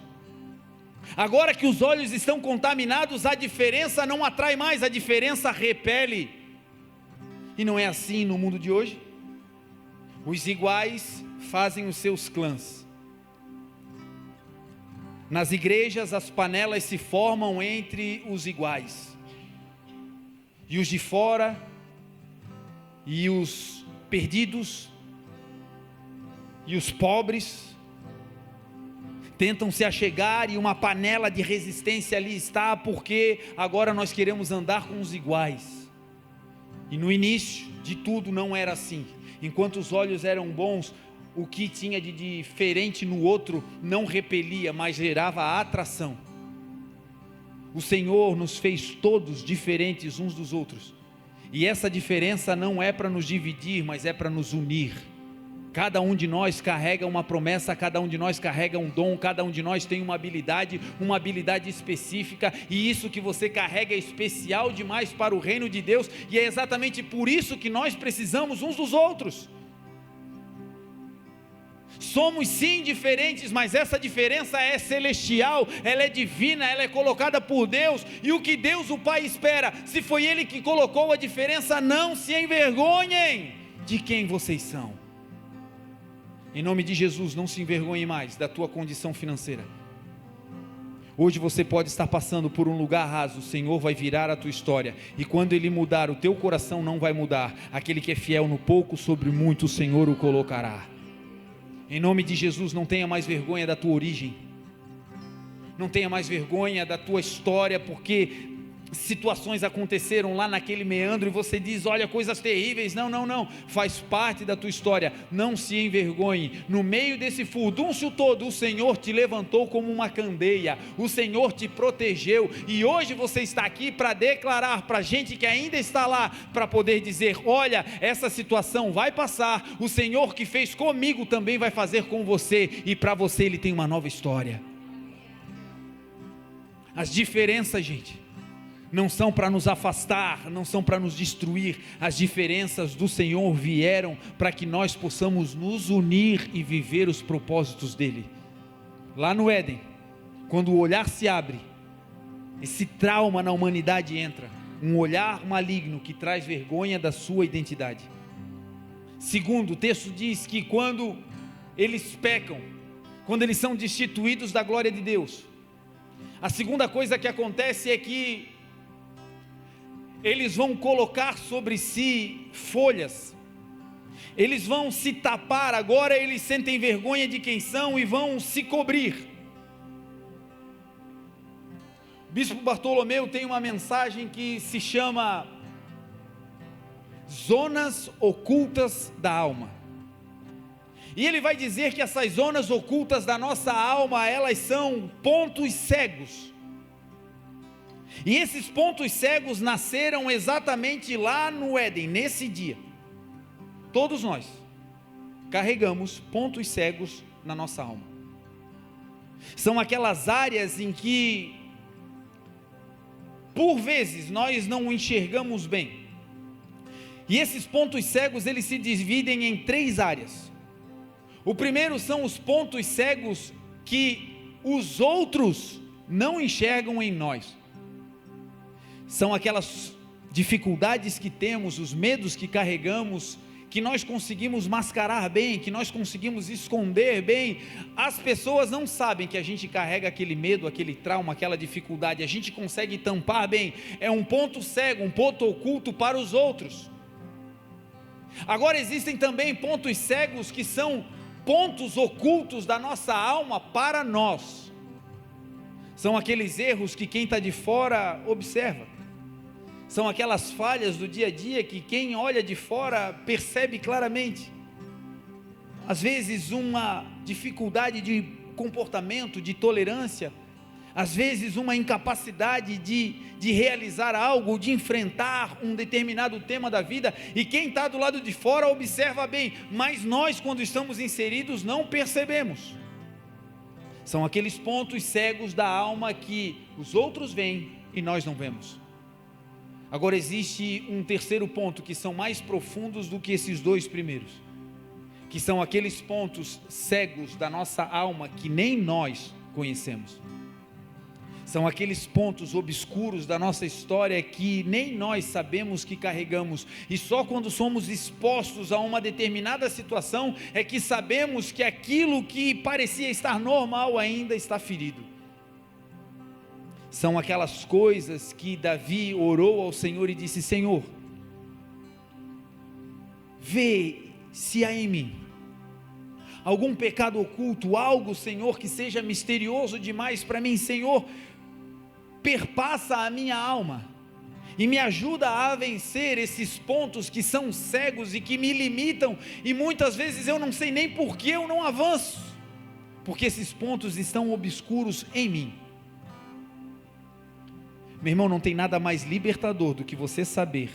Agora que os olhos estão contaminados, a diferença não atrai mais, a diferença repele. E não é assim no mundo de hoje? Os iguais fazem os seus clãs. Nas igrejas as panelas se formam entre os iguais, e os de fora, e os perdidos, e os pobres, tentam se achegar, e uma panela de resistência ali está, porque agora nós queremos andar com os iguais. E no início de tudo não era assim. Enquanto os olhos eram bons, o que tinha de diferente no outro não repelia, mas gerava atração. O Senhor nos fez todos diferentes uns dos outros, e essa diferença não é para nos dividir, mas é para nos unir. Cada um de nós carrega uma promessa, cada um de nós carrega um dom, cada um de nós tem uma habilidade específica, e isso que você carrega é especial demais para o reino de Deus, e é exatamente por isso que nós precisamos uns dos outros. Somos sim diferentes, mas essa diferença é celestial, ela é divina, ela é colocada por Deus, e o que Deus o Pai espera, se foi Ele que colocou a diferença, não se envergonhem de quem vocês são. Em nome de Jesus, não se envergonhe mais da tua condição financeira. Hoje você pode estar passando por um lugar raso, o Senhor vai virar a tua história, e quando Ele mudar, o teu coração não vai mudar. Aquele que é fiel no pouco, sobre muito o Senhor o colocará. Em nome de Jesus, não tenha mais vergonha da tua origem, não tenha mais vergonha da tua história, porque situações aconteceram lá naquele meandro, e você diz, olha, coisas terríveis. Não, faz parte da tua história. Não se envergonhe. No meio desse furdúncio todo, o Senhor te levantou como uma candeia, o Senhor te protegeu, e hoje você está aqui para declarar para a gente que ainda está lá, para poder dizer, olha, essa situação vai passar, o Senhor que fez comigo também vai fazer com você, e para você Ele tem uma nova história. As diferenças, gente, não são para nos afastar, não são para nos destruir. As diferenças do Senhor vieram para que nós possamos nos unir e viver os propósitos dEle. Lá no Éden, quando o olhar se abre, esse trauma na humanidade entra, um olhar maligno que traz vergonha da sua identidade. Segundo, o texto diz que quando eles pecam, quando eles são destituídos da glória de Deus, a segunda coisa que acontece é que eles vão colocar sobre si folhas, eles vão se tapar. Agora eles sentem vergonha de quem são e vão se cobrir. O bispo Bartolomeu tem uma mensagem que se chama Zonas Ocultas da Alma, e ele vai dizer que essas zonas ocultas da nossa alma, elas são pontos cegos. E esses pontos cegos nasceram exatamente lá no Éden, nesse dia. Todos nós carregamos pontos cegos na nossa alma. São aquelas áreas em que, por vezes, nós não enxergamos bem. E esses pontos cegos, eles se dividem em 3 áreas. O primeiro são os pontos cegos que os outros não enxergam em nós. São aquelas dificuldades que temos, os medos que carregamos, que nós conseguimos mascarar bem, que nós conseguimos esconder bem. As pessoas não sabem que a gente carrega aquele medo, aquele trauma, aquela dificuldade. A gente consegue tampar bem. É um ponto cego, um ponto oculto para os outros. Agora existem também pontos cegos que são pontos ocultos da nossa alma para nós. São aqueles erros que quem está de fora observa. São aquelas falhas do dia a dia que quem olha de fora percebe claramente. às vezes uma dificuldade de comportamento, de tolerância, às vezes uma incapacidade de realizar algo, de enfrentar um determinado tema da vida, e quem está do lado de fora observa bem, mas nós, quando estamos inseridos, não percebemos. São aqueles pontos cegos da alma que os outros veem e nós não vemos. Agora existe um terceiro ponto, que são mais profundos do que esses dois primeiros, que são aqueles pontos cegos da nossa alma que nem nós conhecemos. São aqueles pontos obscuros da nossa história que nem nós sabemos que carregamos, e só quando somos expostos a uma determinada situação é que sabemos que aquilo que parecia estar normal ainda está ferido. São aquelas coisas que Davi orou ao Senhor e disse: Senhor, vê se há em mim algum pecado oculto, algo, Senhor, que seja misterioso demais para mim. Senhor, perpassa a minha alma e me ajuda a vencer esses pontos que são cegos e que me limitam, e muitas vezes eu não sei nem por que eu não avanço, porque esses pontos estão obscuros em mim. Meu irmão, não tem nada mais libertador do que você saber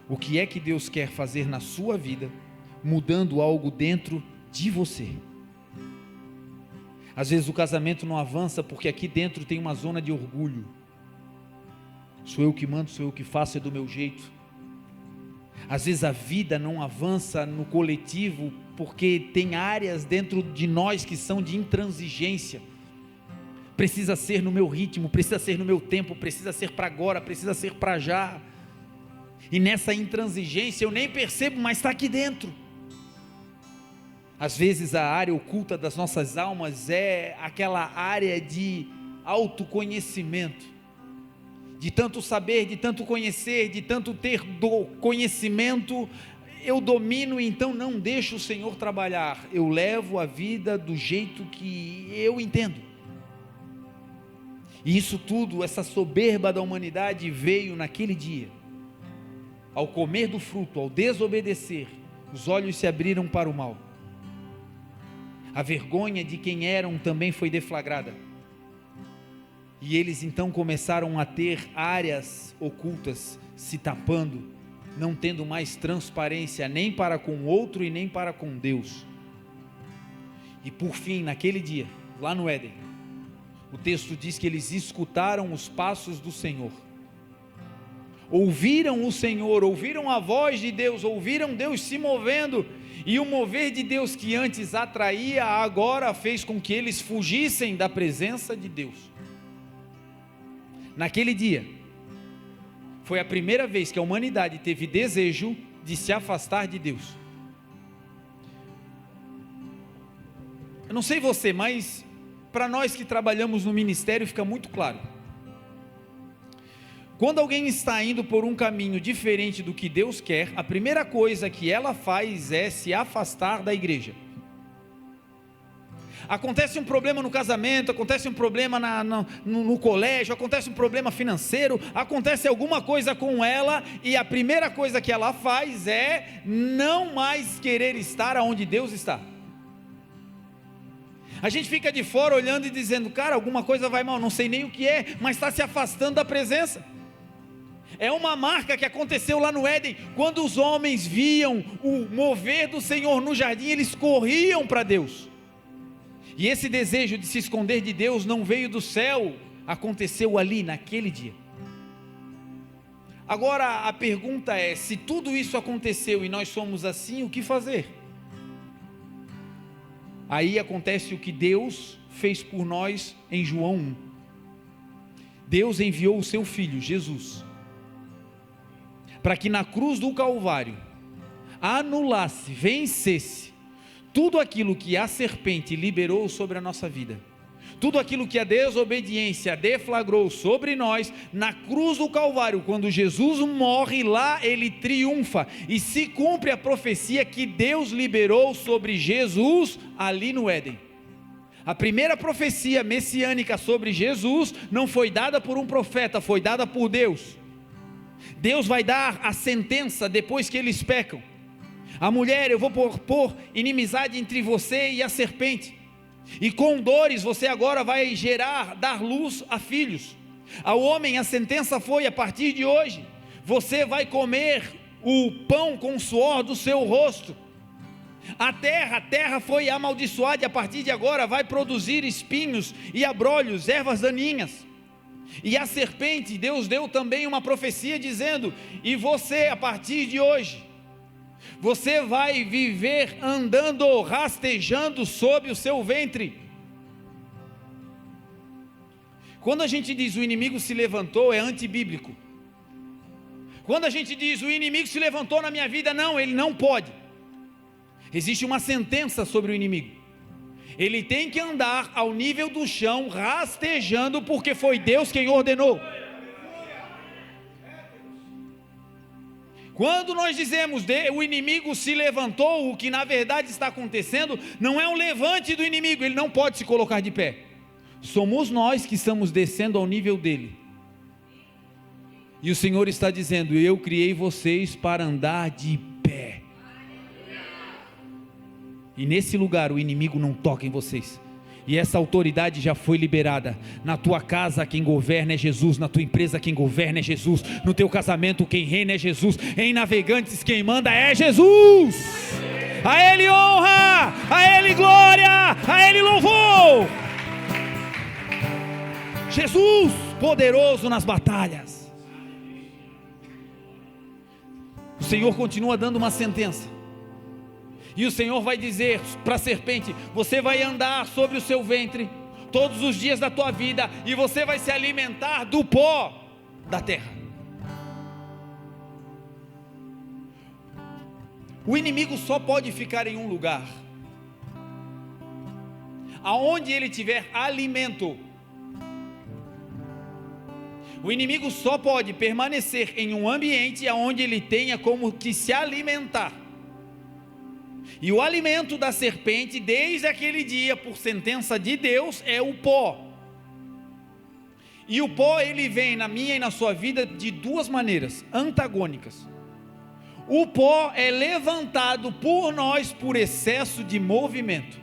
o que é que Deus quer fazer na sua vida, mudando algo dentro de você. Às vezes o casamento não avança porque aqui dentro tem uma zona de orgulho. Sou eu que mando, sou eu que faço, é do meu jeito. Às vezes a vida não avança no coletivo porque tem áreas dentro de nós que são de intransigência. Precisa ser no meu ritmo, precisa ser no meu tempo, precisa ser para agora, precisa ser para já. E nessa intransigência eu nem percebo, mas está aqui dentro. Às vezes a área oculta das nossas almas é aquela área de autoconhecimento, de tanto saber, de tanto conhecer, de tanto ter do conhecimento, eu domino, então não deixo o Senhor trabalhar, eu levo a vida do jeito que eu entendo. E isso tudo, essa soberba da humanidade veio naquele dia, ao comer do fruto, ao desobedecer, os olhos se abriram para o mal. A vergonha de quem eram também foi deflagrada, e eles então começaram a ter áreas ocultas se tapando, não tendo mais transparência nem para com o outro e nem para com Deus. E por fim, naquele dia, lá no Éden, o texto diz que eles escutaram os passos do Senhor, ouviram o Senhor, ouviram a voz de Deus, ouviram Deus se movendo, e o mover de Deus que antes atraía, agora fez com que eles fugissem da presença de Deus. Naquele dia, foi a primeira vez que a humanidade teve desejo de se afastar de Deus. Eu não sei você, mas para nós que trabalhamos no ministério fica muito claro. Quando alguém está indo por um caminho diferente do que Deus quer, a primeira coisa que ela faz é se afastar da igreja. Acontece um problema no casamento, acontece um problema no colégio, acontece um problema financeiro, acontece alguma coisa com ela, e a primeira coisa que ela faz é não mais querer estar onde Deus está. A gente fica de fora olhando e dizendo: cara, alguma coisa vai mal, não sei nem o que é, mas está se afastando da presença. É uma marca que aconteceu lá no Éden, quando os homens viam o mover do Senhor no jardim, eles corriam para Deus, e esse desejo de se esconder de Deus não veio do céu, aconteceu ali naquele dia. Agora a pergunta é: se tudo isso aconteceu e nós somos assim, o que fazer? Aí acontece o que Deus fez por nós em João 1, Deus enviou o seu Filho, Jesus, para que na cruz do Calvário anulasse, vencesse tudo aquilo que a serpente liberou sobre a nossa vida, tudo aquilo que a desobediência deflagrou sobre nós. Na cruz do Calvário, quando Jesus morre lá, ele triunfa, e se cumpre a profecia que Deus liberou sobre Jesus ali no Éden. A primeira profecia messiânica sobre Jesus não foi dada por um profeta, foi dada por Deus. Deus vai dar a sentença depois que eles pecam. A mulher, eu vou pôr inimizade entre você e a serpente, e com dores você agora vai dar luz a filhos. Ao homem a sentença foi: a partir de hoje, você vai comer o pão com o suor do seu rosto. A terra foi amaldiçoada, e a partir de agora vai produzir espinhos e abrolhos, ervas daninhas. E a serpente, Deus deu também uma profecia dizendo: e você, a partir de hoje, você vai viver andando, rastejando sobre o seu ventre. Quando a gente diz o inimigo se levantou, é antibíblico. Quando a gente diz o inimigo se levantou na minha vida, não, ele não pode. Existe uma sentença sobre o inimigo. Ele tem que andar ao nível do chão, rastejando, porque foi Deus quem ordenou. Quando nós dizemos o inimigo se levantou, o que na verdade está acontecendo não é um levante do inimigo, ele não pode se colocar de pé. Somos nós que estamos descendo ao nível dele. E o Senhor está dizendo: eu criei vocês para andar de pé. E nesse lugar o inimigo não toca em vocês. E essa autoridade já foi liberada. Na tua casa quem governa é Jesus. Na tua empresa quem governa é Jesus. No teu casamento quem reina é Jesus. Em Navegantes quem manda é Jesus. A Ele honra, a Ele glória, a Ele louvor. Jesus poderoso nas batalhas. O Senhor continua dando uma sentença. E o Senhor vai dizer para a serpente: você vai andar sobre o seu ventre todos os dias da tua vida, e você vai se alimentar do pó da terra. O inimigo só pode ficar em um lugar aonde ele tiver alimento. O inimigo só pode permanecer em um ambiente aonde ele tenha como que se alimentar. E o alimento da serpente, desde aquele dia, por sentença de Deus, é o pó. E o pó, ele vem na minha e na sua vida de duas maneiras antagônicas. O pó é levantado por nós por excesso de movimento.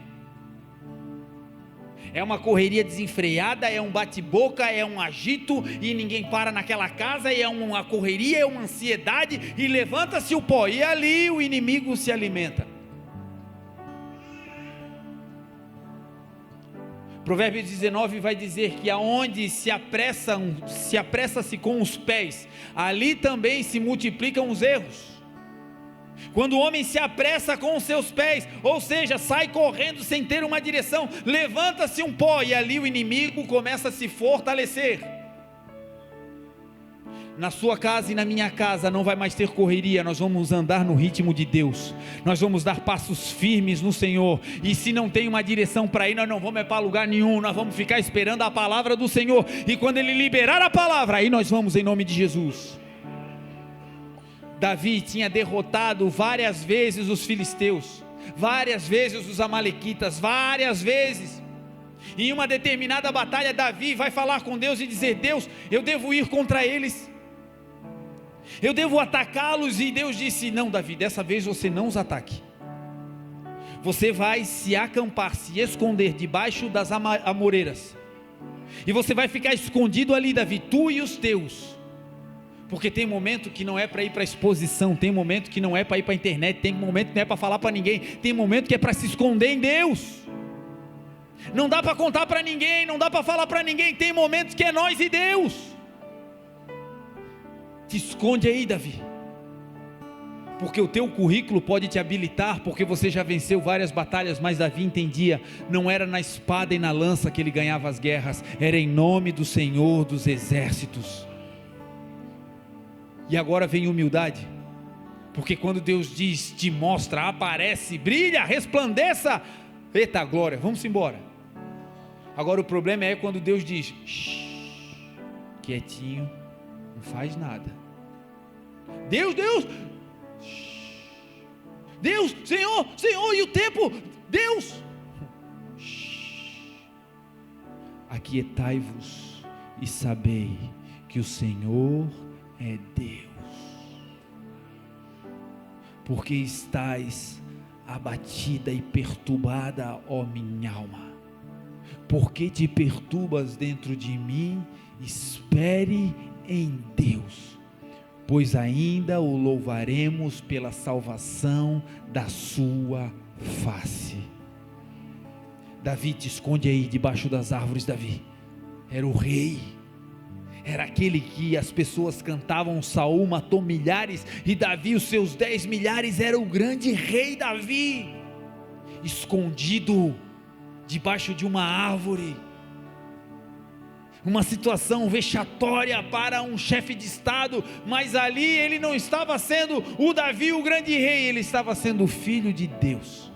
É uma correria desenfreada, é um bate-boca, é um agito, e ninguém para naquela casa, e é uma correria, é uma ansiedade, e levanta-se o pó, e ali o inimigo se alimenta. Provérbios 19 vai dizer que aonde se apressa-se com os pés, ali também se multiplicam os erros. Quando o homem se apressa com os seus pés, ou seja, sai correndo sem ter uma direção, levanta-se um pó, e ali o inimigo começa a se fortalecer. Na sua casa e na minha casa não vai mais ter correria, nós vamos andar no ritmo de Deus, nós vamos dar passos firmes no Senhor, e se não tem uma direção para ir, nós não vamos para lugar nenhum, nós vamos ficar esperando a palavra do Senhor, e quando Ele liberar a palavra, aí nós vamos em nome de Jesus. Davi tinha derrotado várias vezes os filisteus, várias vezes os amalequitas, várias vezes. Em uma determinada batalha, Davi vai falar com Deus e dizer: Deus, eu devo ir contra eles, eu devo atacá-los. E Deus disse: não, Davi, dessa vez você não os ataque. Você vai se acampar, se esconder debaixo das amoreiras, e você vai ficar escondido ali, Davi, tu e os teus. Porque tem momento que não é para ir para exposição, tem momento que não é para ir para a internet, tem momento que não é para falar para ninguém, tem momento que é para se esconder em Deus. Não dá para contar para ninguém, não dá para falar para ninguém, tem momentos que é nós e Deus. Te esconde aí, Davi, porque o teu currículo pode te habilitar, porque você já venceu várias batalhas. Mas Davi entendia, não era na espada e na lança que ele ganhava as guerras, era em nome do Senhor dos exércitos. E agora vem humildade, porque quando Deus diz, te mostra, aparece, brilha, resplandeça, eita glória, vamos embora. Agora o problema é quando Deus diz, quietinho, não faz nada. Deus, Senhor, e o tempo, Deus, aquietai-vos e sabei que o Senhor é Deus. porque estás abatida e perturbada, ó minha alma? Porque te perturbas dentro de mim? Espere em Deus, pois ainda o louvaremos pela salvação da sua face. Davi, te esconde aí debaixo das árvores. Davi era o rei, era aquele que as pessoas cantavam: Saul matou milhares e Davi os seus 10 milhares. Era o grande rei Davi, escondido debaixo de uma árvore. Uma situação vexatória para um chefe de estado, mas ali ele não estava sendo o Davi, o grande rei, ele estava sendo o filho de Deus.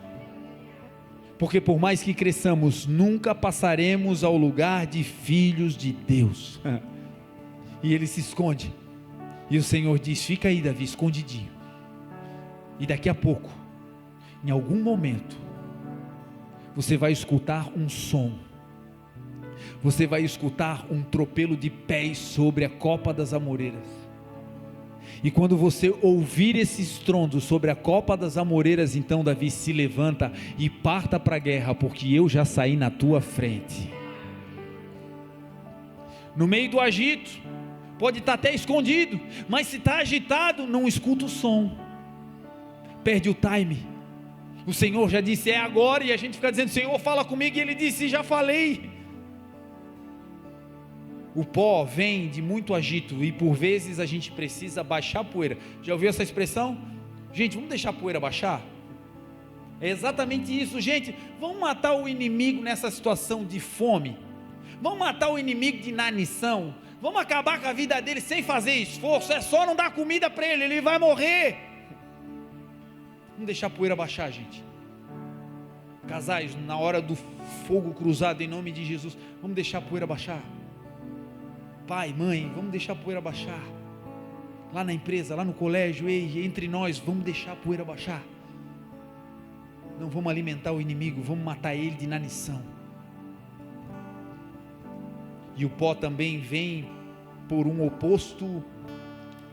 Porque por mais que cresçamos, nunca passaremos ao lugar de filhos de Deus. E ele se esconde, e o Senhor diz: fica aí, Davi, escondidinho, e daqui a pouco, em algum momento, você vai escutar um som, você vai escutar um tropelo de pés sobre a copa das amoreiras, e quando você ouvir esse estrondo sobre a copa das amoreiras, então Davi, se levanta e parta para a guerra, porque eu já saí na tua frente. No meio do agito, pode estar até escondido, mas se está agitado, não escuta o som, perde o time. O Senhor já disse: é agora, e a gente fica dizendo: Senhor, fala comigo, e Ele disse: já falei. O pó vem de muito agito, e por vezes a gente precisa baixar a poeira. Já ouviu essa expressão? Gente, vamos deixar a poeira baixar? É exatamente isso, gente. Vamos matar o inimigo nessa situação de fome, vamos matar o inimigo de inanição, vamos acabar com a vida dele sem fazer esforço. É só não dar comida para ele, ele vai morrer. Vamos deixar a poeira baixar, gente. Casais, na hora do fogo cruzado, em nome de Jesus, vamos deixar a poeira baixar. Pai, mãe, vamos deixar a poeira baixar. Lá na empresa, lá no colégio, ei, entre nós, vamos deixar a poeira baixar. Não vamos alimentar o inimigo, vamos matar ele de inanição. E o pó também vem por um oposto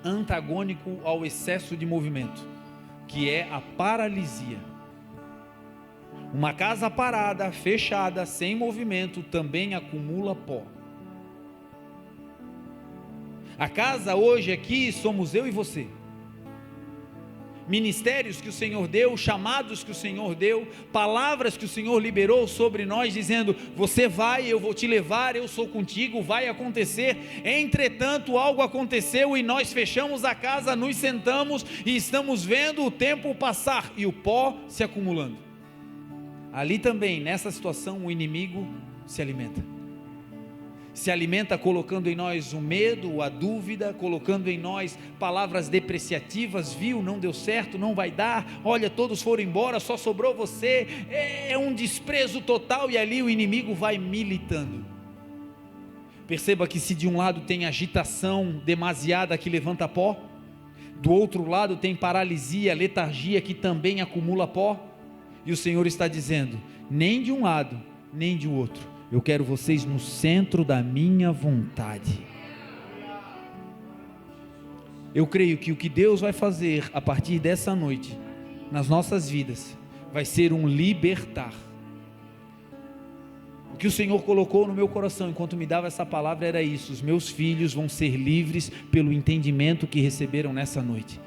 antagônico ao excesso de movimento, que é a paralisia. Uma casa parada, fechada, sem movimento, também acumula pó. A casa hoje aqui somos eu e você. Ministérios que o Senhor deu, chamados que o Senhor deu, palavras que o Senhor liberou sobre nós, dizendo: você vai, eu vou te levar, eu sou contigo, vai acontecer. Entretanto, algo aconteceu e nós fechamos a casa, nos sentamos e estamos vendo o tempo passar e o pó se acumulando. Ali também, nessa situação, o inimigo se alimenta colocando em nós o medo, a dúvida, colocando em nós palavras depreciativas: viu, não deu certo, não vai dar, olha, todos foram embora, só sobrou você. É um desprezo total, e ali o inimigo vai militando. Perceba que se de um lado tem agitação demasiada que levanta pó, do outro lado tem paralisia, letargia que também acumula pó, e o Senhor está dizendo: nem de um lado, nem de outro, eu quero vocês no centro da minha vontade. Eu creio que o que Deus vai fazer a partir dessa noite, nas nossas vidas, vai ser um libertar. O que o Senhor colocou no meu coração, enquanto me dava essa palavra, era isso: os meus filhos vão ser livres pelo entendimento que receberam nessa noite.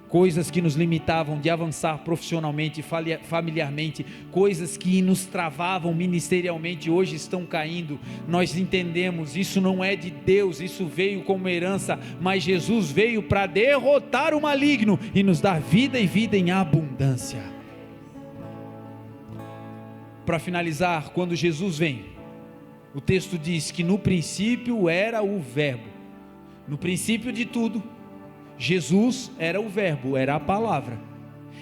Coisas que nos limitavam de avançar profissionalmente, familiarmente, coisas que nos travavam ministerialmente, hoje estão caindo. Nós entendemos, isso não é de Deus, isso veio como herança, mas Jesus veio para derrotar o maligno e nos dar vida, e vida em abundância. Para finalizar, quando Jesus vem, o texto diz que no princípio era o Verbo. No princípio de tudo, Jesus era o Verbo, era a palavra.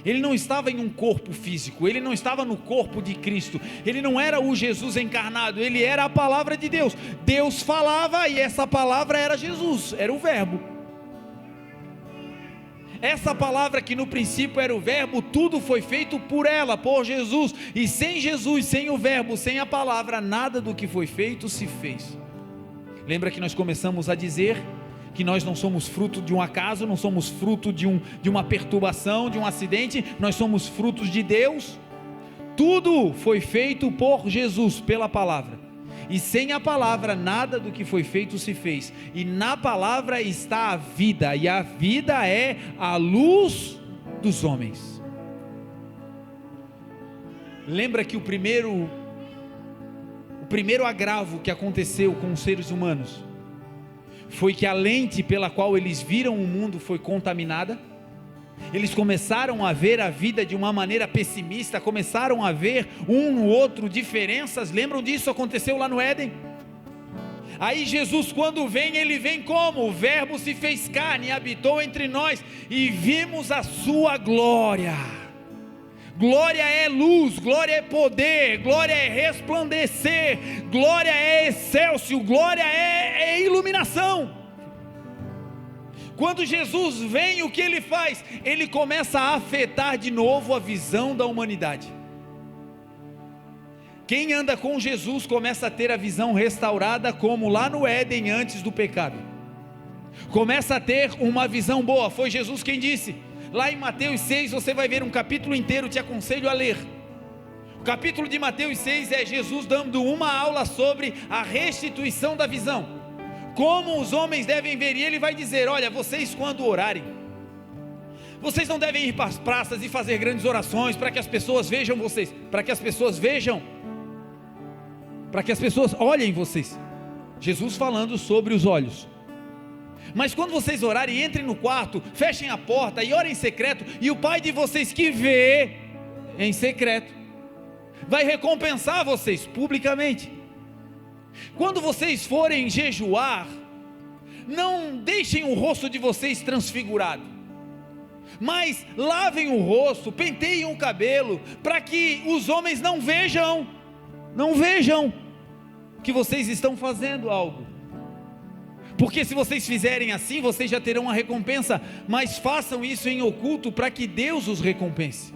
Ele não estava em um corpo físico, ele não estava no corpo de Cristo, ele não era o Jesus encarnado, ele era a palavra de Deus. Deus falava e essa palavra era Jesus, era o Verbo. Essa palavra que no princípio era o Verbo, tudo foi feito por ela, por Jesus, e sem Jesus, sem o Verbo, sem a palavra, nada do que foi feito se fez. Lembra que nós começamos a dizer que nós não somos fruto de um acaso, não somos fruto de uma perturbação, de um acidente, nós somos frutos de Deus. Tudo foi feito por Jesus, pela palavra, e sem a palavra nada do que foi feito se fez, e na palavra está a vida, e a vida é a luz dos homens. Lembra que o primeiro agravo que aconteceu com os seres humanos foi que a lente pela qual eles viram o mundo foi contaminada. Eles começaram a ver a vida de uma maneira pessimista, começaram a ver um no outro diferenças. Lembram disso? Aconteceu lá no Éden. Aí Jesus, quando vem, ele vem como? O verbo se fez carne e habitou entre nós, e vimos a sua glória. Glória é luz, glória é poder, glória é resplandecer, glória é excelso, glória é iluminação. Quando Jesus vem, o que ele faz? Ele começa a afetar de novo a visão da humanidade. Quem anda com Jesus começa a ter a visão restaurada, como lá no Éden antes do pecado. Começa a ter uma visão boa. Foi Jesus quem disse. Lá em Mateus 6 você vai ver um capítulo inteiro, te aconselho a ler. O capítulo de Mateus 6 é Jesus dando uma aula sobre a restituição da visão, como os homens devem ver, e ele vai dizer: olha, vocês quando orarem, vocês não devem ir para as praças e fazer grandes orações para que as pessoas vejam vocês, para que as pessoas olhem vocês. Jesus falando sobre os olhos. Mas quando vocês orarem, entrem no quarto, fechem a porta e orem em secreto, e o Pai de vocês que vê em secreto vai recompensar vocês publicamente. Quando vocês forem jejuar, não deixem o rosto de vocês transfigurado, mas lavem o rosto, penteiem o cabelo, para que os homens não vejam que vocês estão fazendo algo. Porque se vocês fizerem assim, vocês já terão uma recompensa, mas façam isso em oculto, para que Deus os recompense.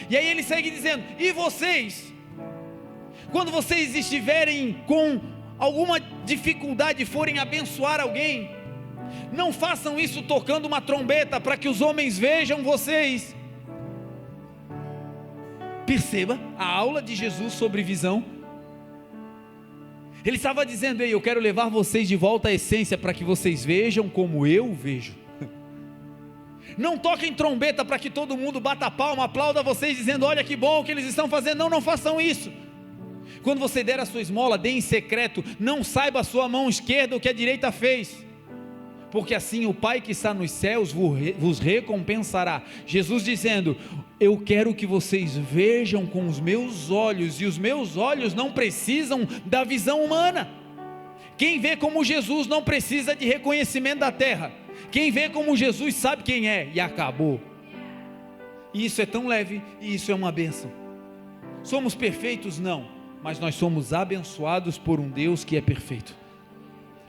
E aí ele segue dizendo: e vocês, quando vocês estiverem com alguma dificuldade e forem abençoar alguém, não façam isso tocando uma trombeta, para que os homens vejam vocês. Perceba a aula de Jesus sobre visão. Ele estava dizendo: ei, eu quero levar vocês de volta à essência, para que vocês vejam como eu vejo. Não toquem trombeta para que todo mundo bata palma, aplauda vocês dizendo: olha que bom o que eles estão fazendo. Não façam isso. Quando você der a sua esmola, dê em secreto, não saiba a sua mão esquerda o que a direita fez, porque assim o Pai que está nos céus vos recompensará. Jesus dizendo: eu quero que vocês vejam com os meus olhos, e os meus olhos não precisam da visão humana. Quem vê como Jesus não precisa de reconhecimento da terra. Quem vê como Jesus sabe quem é, e acabou. E isso é tão leve, e isso é uma bênção. Somos perfeitos? Não, mas nós somos abençoados por um Deus que é perfeito.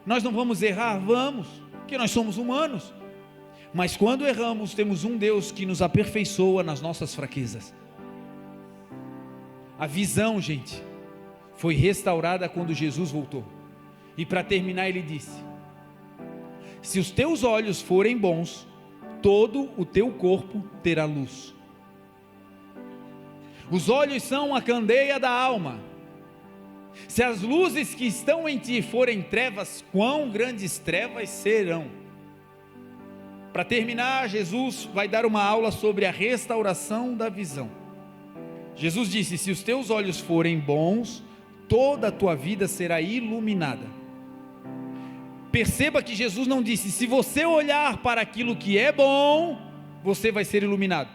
Nós não vamos errar? Vamos, porque nós somos humanos. Mas quando erramos, temos um Deus que nos aperfeiçoa nas nossas fraquezas. A visão, gente, foi restaurada quando Jesus voltou. E para terminar, ele disse: se os teus olhos forem bons, todo o teu corpo terá luz. Os olhos são a candeia da alma. Se as luzes que estão em ti forem trevas, quão grandes trevas serão? Para terminar, Jesus vai dar uma aula sobre a restauração da visão. Jesus disse: se os teus olhos forem bons, toda a tua vida será iluminada. Perceba que Jesus não disse: se você olhar para aquilo que é bom, você vai ser iluminado.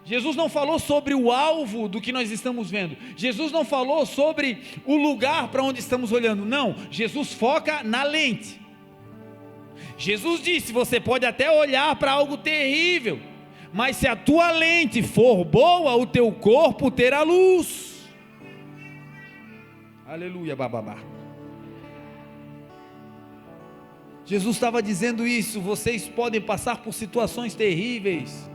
Jesus não falou sobre o alvo do que nós estamos vendo. Jesus não falou sobre o lugar para onde estamos olhando. Não, Jesus foca na lente. Jesus disse: você pode até olhar para algo terrível, mas se a tua lente for boa, o teu corpo terá luz. Aleluia, bababá. Jesus estava dizendo isso: vocês podem passar por situações terríveis,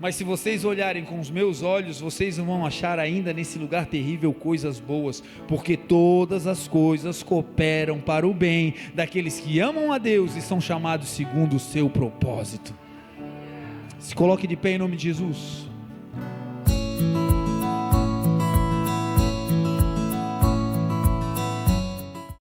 Mas se vocês olharem com os meus olhos, vocês não vão achar ainda nesse lugar terrível coisas boas, porque todas as coisas cooperam para o bem daqueles que amam a Deus e são chamados segundo o seu propósito. Se coloque de pé em nome de Jesus.